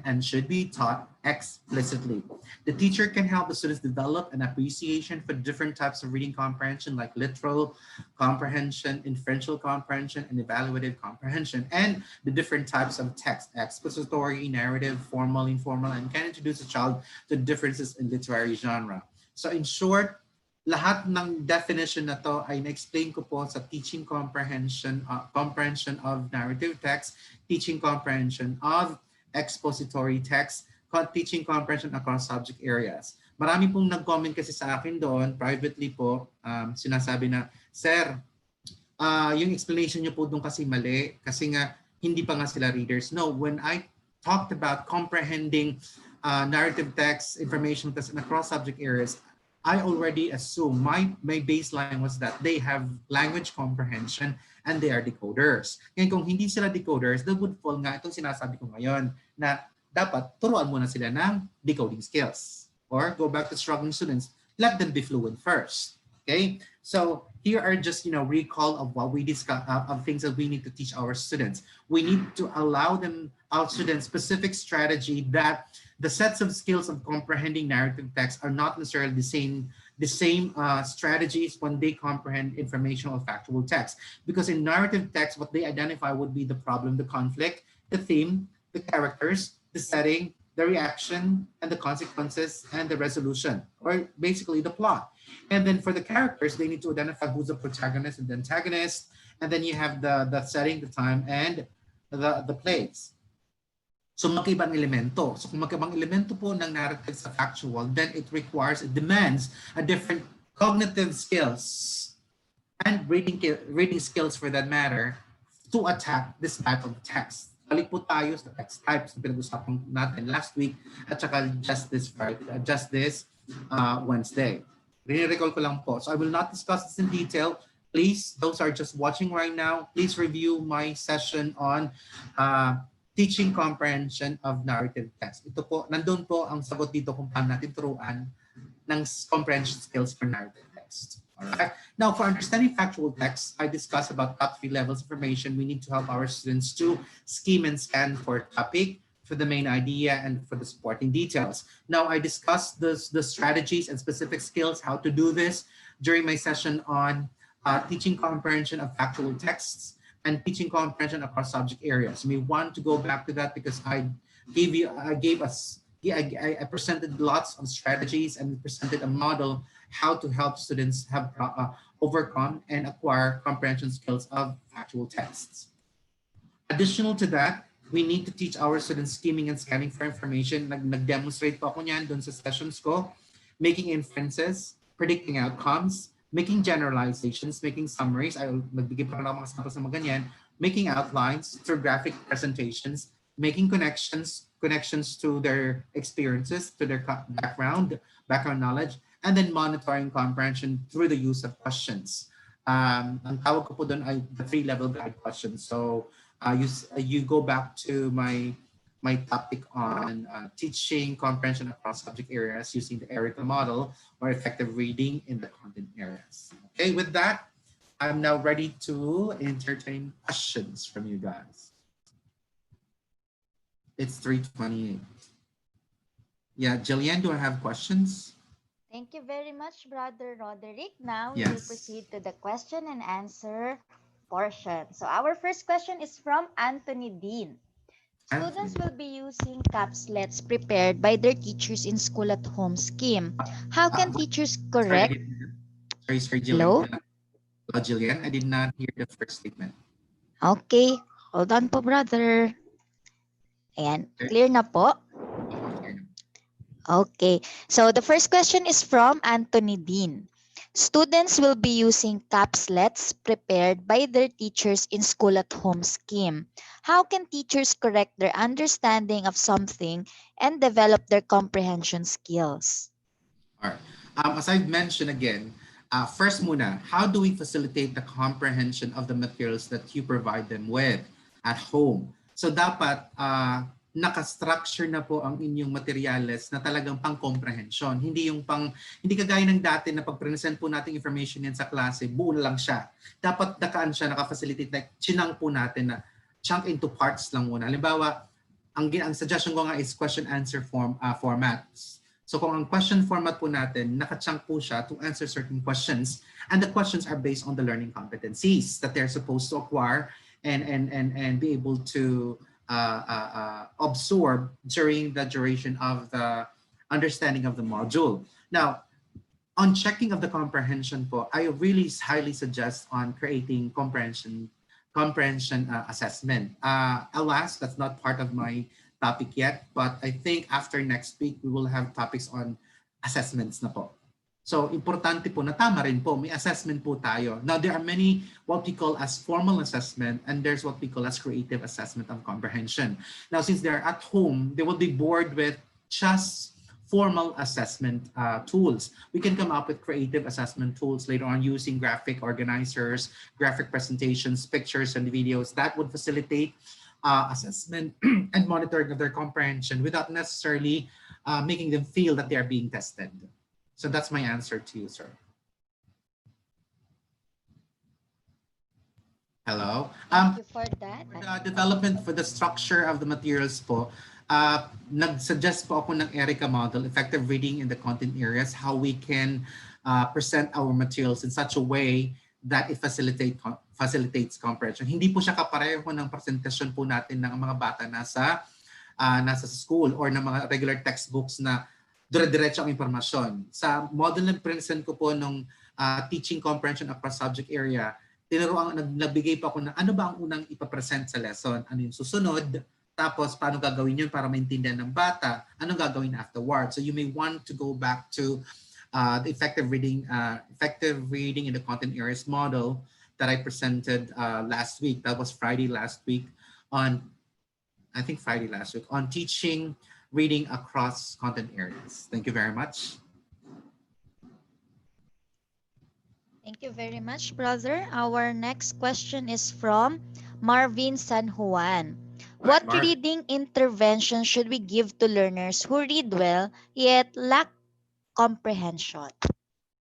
and should be taught explicitly. The teacher can help the students develop an appreciation for different types of reading comprehension like literal comprehension, inferential comprehension, and evaluative comprehension, and the different types of text, expository, narrative, formal, informal, and can introduce a child to differences in literary genre. So in short, lahat ng definition na to ay na-explain ko po sa teaching comprehension of narrative text, teaching comprehension of expository text, teaching comprehension across subject areas. Marami pong nag-comment kasi sa akin doon, privately po, sinasabi na, Sir, yung explanation niyo po doon kasi mali, kasi nga hindi pa nga sila readers. No, when I talked about comprehending narrative text, information text, and across subject areas, I already assume my baseline was that they have language comprehension and they are decoders. Ngayon kung hindi sila decoders, that would fall nga itong sinasabi ko ngayon na dapat turuan muna sila ng decoding skills. Or go back to struggling students, let them be fluent first. Okay? So here are just, recall of what we discussed, of things that we need to teach our students. We need to allow our students specific strategy that the sets of skills of comprehending narrative text are not necessarily the same strategies when they comprehend informational or factual text. Because in narrative text, what they identify would be the problem, the conflict, the theme, the characters, the setting, the reaction, and the consequences, and the resolution, or basically the plot. And then for the characters, they need to identify who's the protagonist and the antagonist, and then you have the setting, the time, and the place. So magkaibang elemento. So kung magkaibang elemento po ng narrative sa factual, then it demands a different cognitive skills and reading skills for that matter to attack this type of text. Balik po tayo sa text types na pinag-usapan natin last week at saka just this Wednesday. Recall ko lang po. So I will not discuss this in detail. Please, those are just watching right now, please review my session on teaching comprehension of narrative text. Ito po, nandun po ang sagot dito kung paano natin turuan ng comprehension skills for narrative text. All right. Now, for understanding factual text, I discussed about top 3 levels of information. We need to help our students to scheme and scan for topic, for the main idea, and for the supporting details. Now, I discussed the strategies and specific skills, how to do this during my session on teaching comprehension of factual texts and teaching comprehension across subject areas. You may want to go back to that because I presented lots of strategies and presented a model how to help students have overcome and acquire comprehension skills of factual texts. Additional to that, we need to teach our students scheming and scanning for information. Nag-demonstrate po ako niyan doon sa sessions ko, making inferences, predicting outcomes, making generalizations, making summaries. Magbigay pa rin ako mga samples na mga ganyan, making outlines through graphic presentations, making connections to their experiences, to their background knowledge, and then monitoring comprehension through the use of questions. Ang tawag ko po doon ay the 3-level guide questions. So you go back to my topic on teaching comprehension across subject areas using the ERICA model or effective reading in the content areas. Okay, with that, I'm now ready to entertain questions from you guys. It's 3:28. Yeah, Jillian, do I have questions? Thank you very much, Brother Roderick. Now we Yes. will proceed to the question and answer portion. So our first question is from Anthony Dean. Students will be using capslets prepared by their teachers in school at home scheme. How can teachers correct? Sorry, Jillian. Hello? Hello, Jillian. I did not hear the first statement. Okay, hold on po, brother. Ayan, Okay. clear na po? Okay. Okay, so the first question is from Anthony Dean. Students will be using capslets prepared by their teachers in school at home scheme. How can teachers correct their understanding of something and develop their comprehension skills? All right. As I've mentioned again, first muna, how do we facilitate the comprehension of the materials that you provide them with at home? So dapat naka-structure na po ang inyong materials na talagang pang-comprehension. Hindi yung hindi kagaya ng dati na pag-present po natin information yan sa klase, buo na lang siya. Dapat naka-facilitate, like chinang po natin na chunk into parts lang muna. Halimbawa, ang suggestion ko nga is question answer formats. So kung ang question format po natin, nakachunk po siya to answer certain questions, and the questions are based on the learning competencies that they're supposed to acquire and be able to absorb during the duration of the understanding of the module. Now, on checking of the comprehension po, I really highly suggest on creating comprehension assessment. Alas, that's not part of my topic yet, but I think after next week, we will have topics on assessments na po. So, importante po na tama rin po, may assessment po tayo. Now, there are many what we call as formal assessment and there's what we call as creative assessment of comprehension. Now, since they're at home, they will be bored with just formal assessment tools. We can come up with creative assessment tools later on using graphic organizers, graphic presentations, pictures, and videos that would facilitate assessment and monitoring of their comprehension without necessarily making them feel that they are being tested. So that's my answer to you, sir. Hello. Thank you for that. For the development for the structure of the materials po, nag-suggest po ako ng ERICA model, effective reading in the content areas, how we can present our materials in such a way that it facilitates comprehension. Hindi po siya kapareho ng presentasyon po natin ng mga bata nasa school or ng mga regular textbooks na dire-diretso ang impormasyon. Sa model na present ko po nung teaching comprehension across subject area, nagbigay pa ako ng ano ba ang unang ipapresent sa lesson, ano yung susunod, tapos paano gagawin yun para maintindihan ng bata, anong gagawin afterward. So you may want to go back to the effective reading in the content areas model that I presented last week. That was Friday last week on teaching reading across content areas. Thank you very much. Thank you very much, brother. Our next question is from Marvin San Juan. What Marvin. reading intervention should we give to learners who read well yet lack comprehension?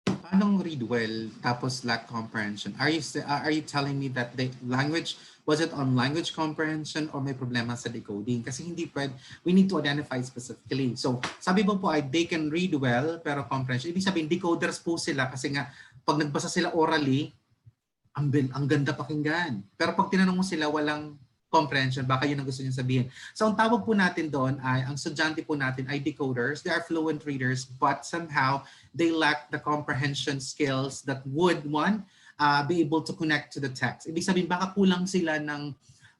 Paano read well tapos lack comprehension? Are you telling me that the language, was it on language comprehension or may problema sa decoding? Kasi hindi pwede, we need to identify specifically. So sabi mo po ay they can read well pero comprehension. Ibig sabihin decoders po sila kasi nga pag nagbasa sila orally, ang ganda pakinggan. Pero pag tinanong mo sila walang comprehension, baka yun ang gusto niyo sabihin. So ang tawag po natin doon ay, ang estudyante po natin ay decoders. They are fluent readers but somehow they lack the comprehension skills that would be able to connect to the text. Ibig sabihin baka kulang sila ng,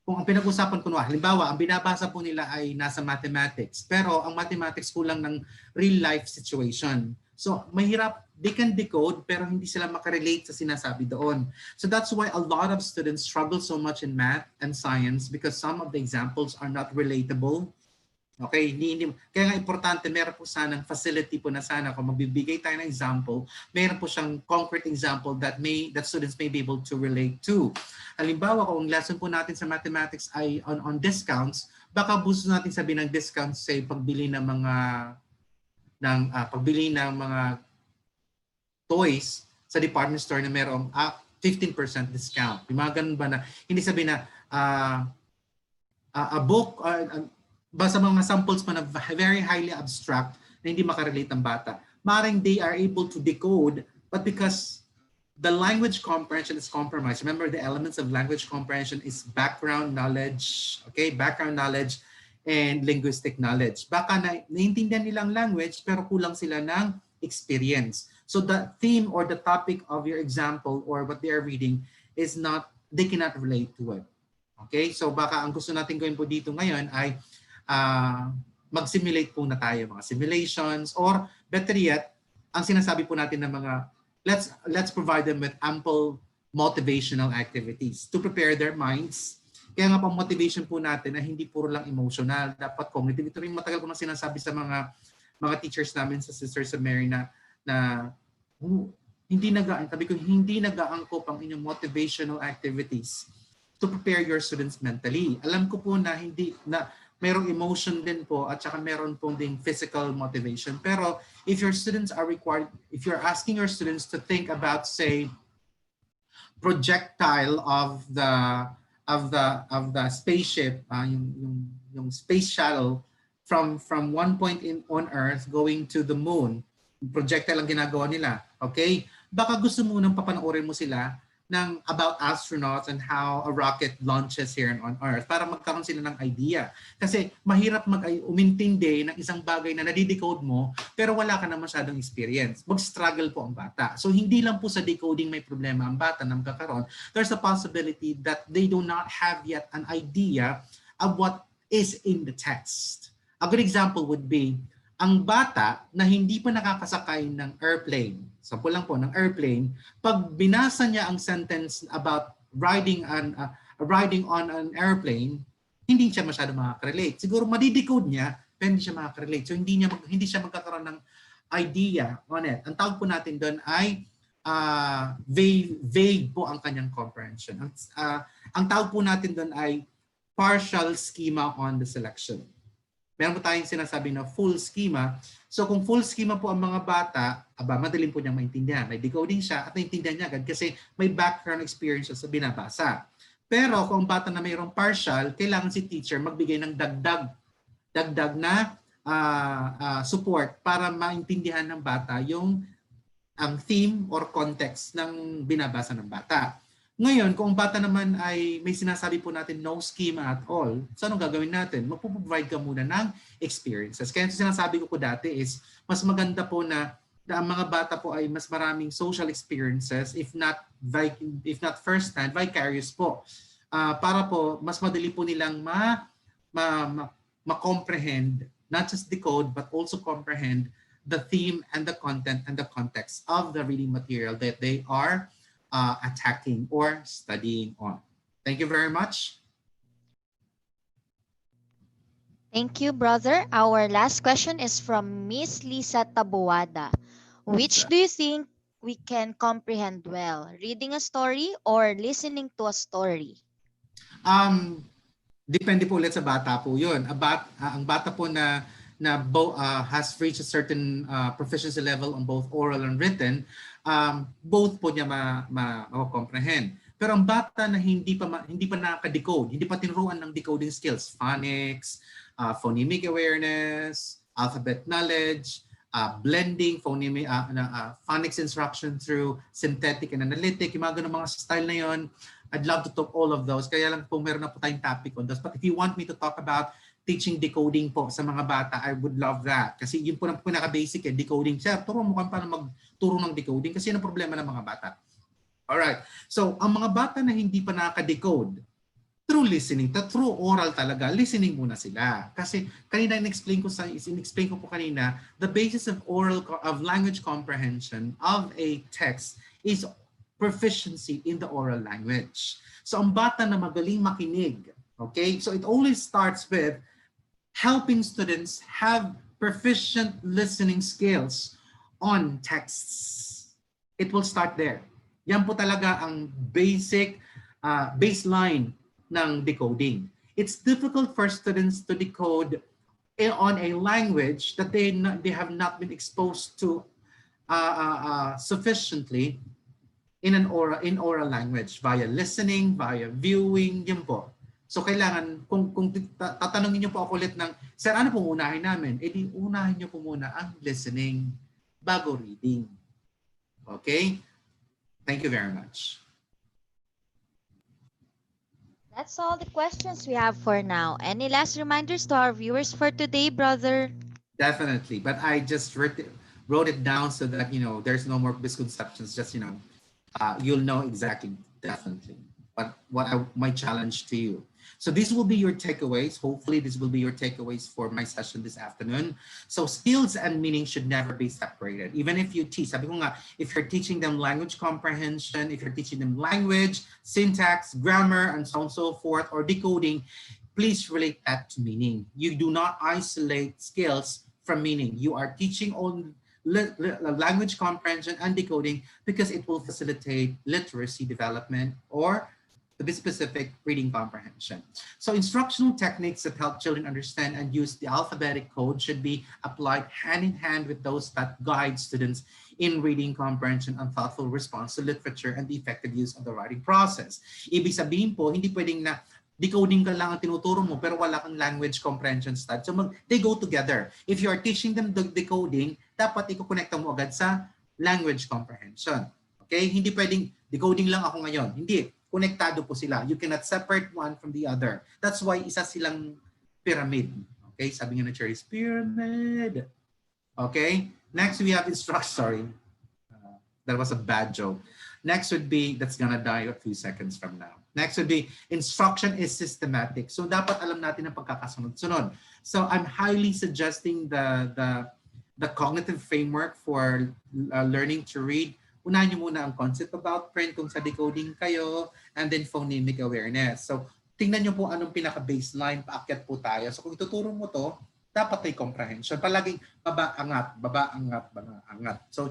kung ang pinag-usapan ko halimbawa, ang binabasa po nila ay nasa mathematics, pero ang mathematics kulang ng real life situation. So mahirap, they can decode pero hindi sila makarelate sa sinasabi doon. So that's why a lot of students struggle so much in math and science because some of the examples are not relatable. Okay, kaya nga importante, meron po sanang facility po na sana kung magbibigay tayo ng example, meron po siyang concrete example that students may be able to relate to. Halimbawa, kung lesson po natin sa mathematics ay on discounts, baka gusto natin sabihin ng discounts sa pagbili ng mga toys sa department store na merong 15% discount. Yung mga ganun ba na, hindi sabihin na a book, basta mga samples pa na very highly abstract na hindi makarelate ang bata. Maring they are able to decode, but because the language comprehension is compromised. Remember, the elements of language comprehension is background knowledge, okay? Background knowledge and linguistic knowledge. Baka naiintindihan nilang language pero kulang sila ng experience. So the theme or the topic of your example or what they are reading is not, they cannot relate to it. Okay? So baka ang gusto natin gawin po dito ngayon ay uh, mag-simulate po na tayo, mga simulations, or better yet, ang sinasabi po natin ng mga, let's provide them with ample motivational activities to prepare their minds. Kaya nga pang motivation po natin na hindi puro lang emotional, dapat cognitive. Ito rin matagal ko na sinasabi sa mga teachers namin sa Sisters of Mary na hindi nag-aangkop ang inyong motivational activities to prepare your students mentally. Alam ko po na hindi na mayroong emotion din po at saka meron pong ding physical motivation. Pero if your students are required, if you're asking your students to think about, say, projectile of the spaceship, yung space shuttle from one point on Earth going to the moon, projectile ang ginagawa nila. Okay? Baka gusto mo nang papanoorin mo sila ng about astronauts and how a rocket launches here on Earth para magkaroon sila ng idea. Kasi mahirap umintindi ng isang bagay na nadidecode mo pero wala ka na masyadong experience. Mag-struggle po ang bata. So hindi lang po sa decoding may problema ang bata na magkakaroon. There's a possibility that they do not have yet an idea of what is in the text. A good example would be ang bata na hindi pa nakakasakay ng airplane, sample lang po ng airplane, pag binasa niya ang sentence about riding on an airplane, hindi siya masyado makaka-relate. Siguro madidecode niya, pero hindi siya makaka-relate. So hindi siya magkakaroon ng idea on it. Ang tawag po natin doon ay vague po ang kanyang comprehension. Ang tawag po natin doon ay partial schema on the selection. Meron po tayong sinasabi na full schema. So kung full schema po ang mga bata, madaling po niyang maintindihan. May decoding siya at naintindihan niya agad kasi may background experience sa binabasa. Pero kung bata na mayroong partial, kailangan si teacher magbigay ng dagdag na support para maintindihan ng bata ang theme or context ng binabasa ng bata. Ngayon, kung bata naman ay may sinasabi po natin no schema at all, so anong gagawin natin? Magpo-provide ka muna ng experiences. Kaya sinasabi ko dati is mas maganda po na ang mga bata po ay mas maraming social experiences, if not first-hand, vicarious po. Para po mas madali po nilang ma-comprehend, not just decode, but also comprehend the theme and the content and the context of the reading material that they are attacking or studying on. Thank you very much. Thank you, brother. Our last question is from Miss Lisa Tabuada. Which do you think we can comprehend well? Reading a story or listening to a story? Depende po ulit sa bata po yun. Ang bata po na has reached a certain proficiency level on both oral and written, both po niya ma-comprehend. Pero ang bata na hindi pa nakaka-decode, hindi pa tinuruan ng decoding skills, phonics, phonemic awareness, alphabet knowledge, blending, phonics instruction through synthetic and analytic, yung mga ganun mga style na yon, I'd love to talk all of those. Kaya lang po meron na po tayong topic on those. But if you want me to talk about teaching decoding po sa mga bata, I would love that. Kasi yun po ang pinaka-basic decoding. Sir, turo mo kung paano magturo ng decoding kasi yun ang problema ng mga bata. Alright. So, ang mga bata na hindi pa nakaka-decode, through listening, through oral talaga, listening muna sila. Kasi kanina in-explain ko po kanina, the basis of language comprehension of a text is proficiency in the oral language. So, ang bata na magaling makinig, okay? So, it always starts with helping students have proficient listening skills on texts. It will start there. Yan po talaga ang baseline ng decoding. It's difficult for students to decode on a language that they have not been exposed to sufficiently in oral language, via listening, via viewing, yun po. So kailangan, kung tatanungin niyo po ako ulit ng, sir, ano pong unahin namin? Eh di unahin niyo po muna ang listening bago reading. Okay? Thank you very much. That's all the questions we have for now. Any last reminders to our viewers for today, brother? Definitely, but I just wrote it down so that, there's no more misconceptions. Just, you'll know exactly, definitely. But my challenge to you. So these will be your takeaways. Hopefully this will be your takeaways for my session this afternoon. So skills and meaning should never be separated. Even if you teach, sabi ko nga, if you're teaching them language comprehension, if you're teaching them language, syntax, grammar, and so on and so forth, or decoding, please relate that to meaning. You do not isolate skills from meaning. You are teaching on language comprehension and decoding because it will facilitate literacy development, or to be specific, reading comprehension. So instructional techniques that help children understand and use the alphabetic code should be applied hand in hand with those that guide students in reading comprehension and thoughtful response to literature and the effective use of the writing process. Ibig sabihin po, hindi pwedeng na decoding ka lang ang tinuturo mo pero wala kang language comprehension stud. So they go together. If you are teaching them the decoding, dapat i-connect mo agad sa language comprehension. Okay? Hindi pwedeng decoding lang ako ngayon. Hindi. Konektado po sila. You cannot separate one from the other. That's why isa silang pyramid. Okay? Sabi nga na Cherry's pyramid. Okay? Next we have sorry. That was a bad joke. Next would be, that's gonna die a few seconds from now. Next would be, instruction is systematic. So dapat alam natin ang pagkakasunod-sunod. So I'm highly suggesting the cognitive framework for learning to read. Unahin niyo muna ang concept about print kung sa decoding kayo, and then phonemic awareness. So tingnan niyo po anong pinaka-baseline, paakyat po tayo. So kung ituturo mo to, dapat may comprehension. Palaging baba, angat, baba, angat, baba, angat. So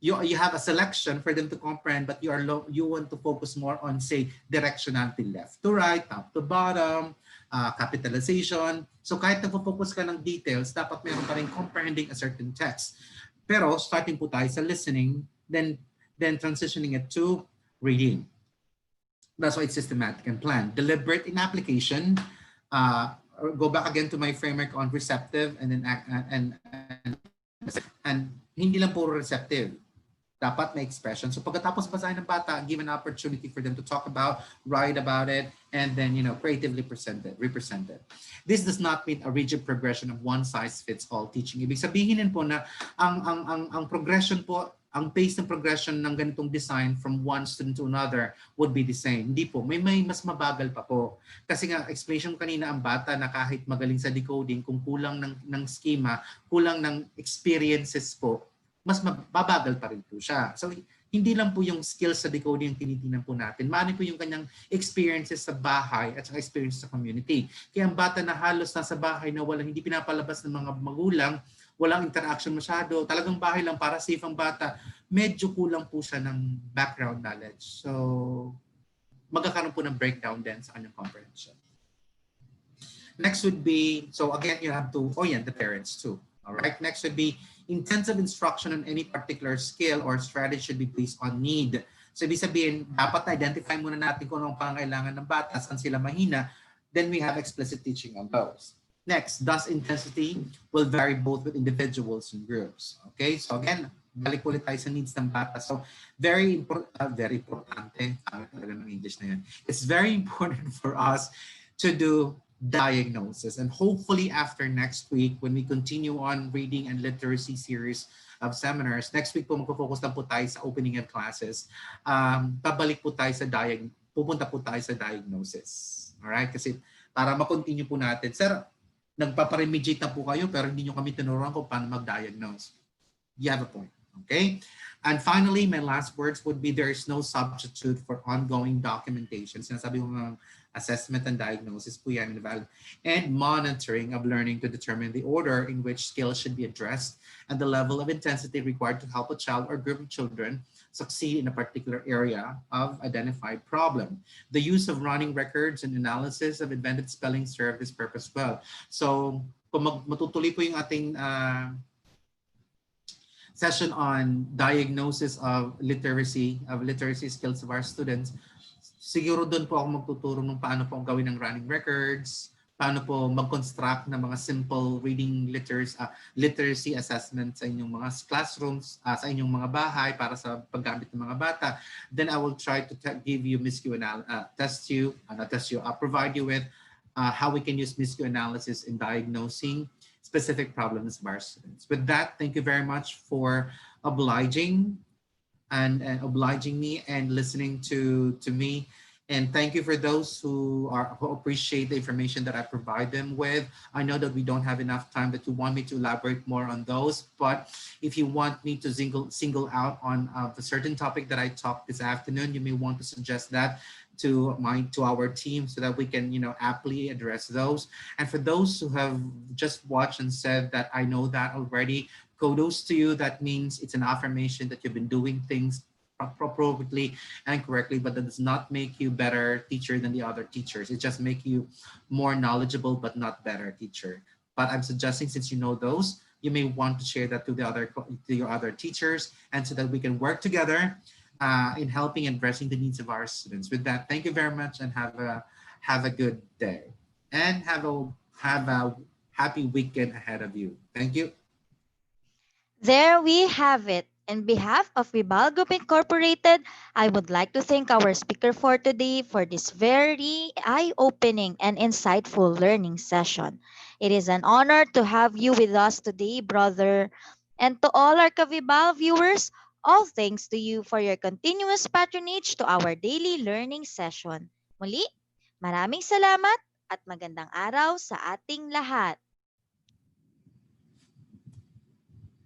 you have a selection for them to comprehend, but you want to focus more on, say, directionality, left to right, top to bottom, capitalization. So kahit nagpo-focus ka ng details, dapat meron pa rin comprehending a certain text. Pero starting po tayo sa listening, then transitioning it to reading. That's why it's systematic and planned. Deliberate in application. Go back again to my framework on receptive and then and hindi lang puro receptive. Dapat may expression. So pagkatapos basahin ng bata, give an opportunity for them to talk about, write about it, and then creatively represent it. This does not mean a rigid progression of one size fits all teaching. Ibig sabihin po na ang progression po, ang pace ng progression ng ganitong design from one student to another would be the same. Hindi po, may mas mabagal pa po. Kasi nga, explanation kanina, ang bata na kahit magaling sa decoding, kung kulang ng schema, kulang ng experiences po, mas mababagal pa rin po siya. So, hindi lang po yung skills sa decoding yung tinitingnan po natin. Maano po yung kanyang experiences sa bahay at saka experiences sa community. Kaya ang bata na halos nasa bahay na hindi pinapalabas ng mga magulang, walang interaction masyado, talagang bahay lang para safe ang bata, medyo kulang po siya ng background knowledge. So, magkakaroon po ng breakdown din sa kanyang comprehension. Next would be, so again, you have to orient the parents too. All right. Next would be intensive instruction on any particular skill or strategy should be based on need. So, ibig sabihin, dapat na-identify muna natin kung anong pangailangan ng bata, saan sila mahina, then we have explicit teaching on those. Next, thus intensity will vary both with individuals and groups. Okay, so again, balik ulit tayo sa needs ng bata. So very importante, talaga ng English na yan. It's very important for us to do diagnosis. And hopefully after next week, when we continue on reading and literacy series of seminars, next week po magpo-focus lang po tayo sa opening of classes. Pabalik po tayo sa pupunta po tayo sa diagnosis. Alright? Kasi para ma-continue po natin. Sir, nagpaparemediate na po kayo pero hindi nyo kami tinuruan kung paano mag-diagnose. You have a point. Okay? And finally, my last words would be there is no substitute for ongoing documentation. Sinasabi ko ng assessment and diagnosis po yan, and monitoring of learning to determine the order in which skills should be addressed and the level of intensity required to help a child or group of children succeed in a particular area of identified problem. The use of running records and analysis of invented spelling serve this purpose well. So, kung matutuloy po yung ating session on diagnosis of literacy skills of our students, siguro doon po ako magtuturo ng paano po gawin ng running records, paano po mag-construct ng mga simple reading literacy assessment sa inyong mga classrooms, sa inyong mga bahay para sa paggamit ng mga bata. Then I will try to give you I'll provide you with how we can use MISCU analysis in diagnosing specific problems of our students. With that, thank you very much for obliging me and listening to me And thank you for those who appreciate the information that I provide them with. I know that we don't have enough time, that you want me to elaborate more on those. But if you want me to single out on the certain topic that I talked this afternoon, you may want to suggest that to our team so that we can aptly address those. And for those who have just watched and said that I know that already, kudos to you. That means it's an affirmation that you've been doing things appropriately and correctly, but that does not make you better teacher than the other teachers. It just make you more knowledgeable, but not better teacher. But I'm suggesting, since you know those, you may want to share that to your other teachers, and so that we can work together in helping and addressing the needs of our students. With that, thank you very much, and have a good day, and have a happy weekend ahead of you. Thank you. There we have it. On behalf of Vibal Group Incorporated, I would like to thank our speaker for today for this very eye-opening and insightful learning session. It is an honor to have you with us today, brother. And to all our Kavibal viewers, all thanks to you for your continuous patronage to our daily learning session. Muli, maraming salamat at magandang araw sa ating lahat.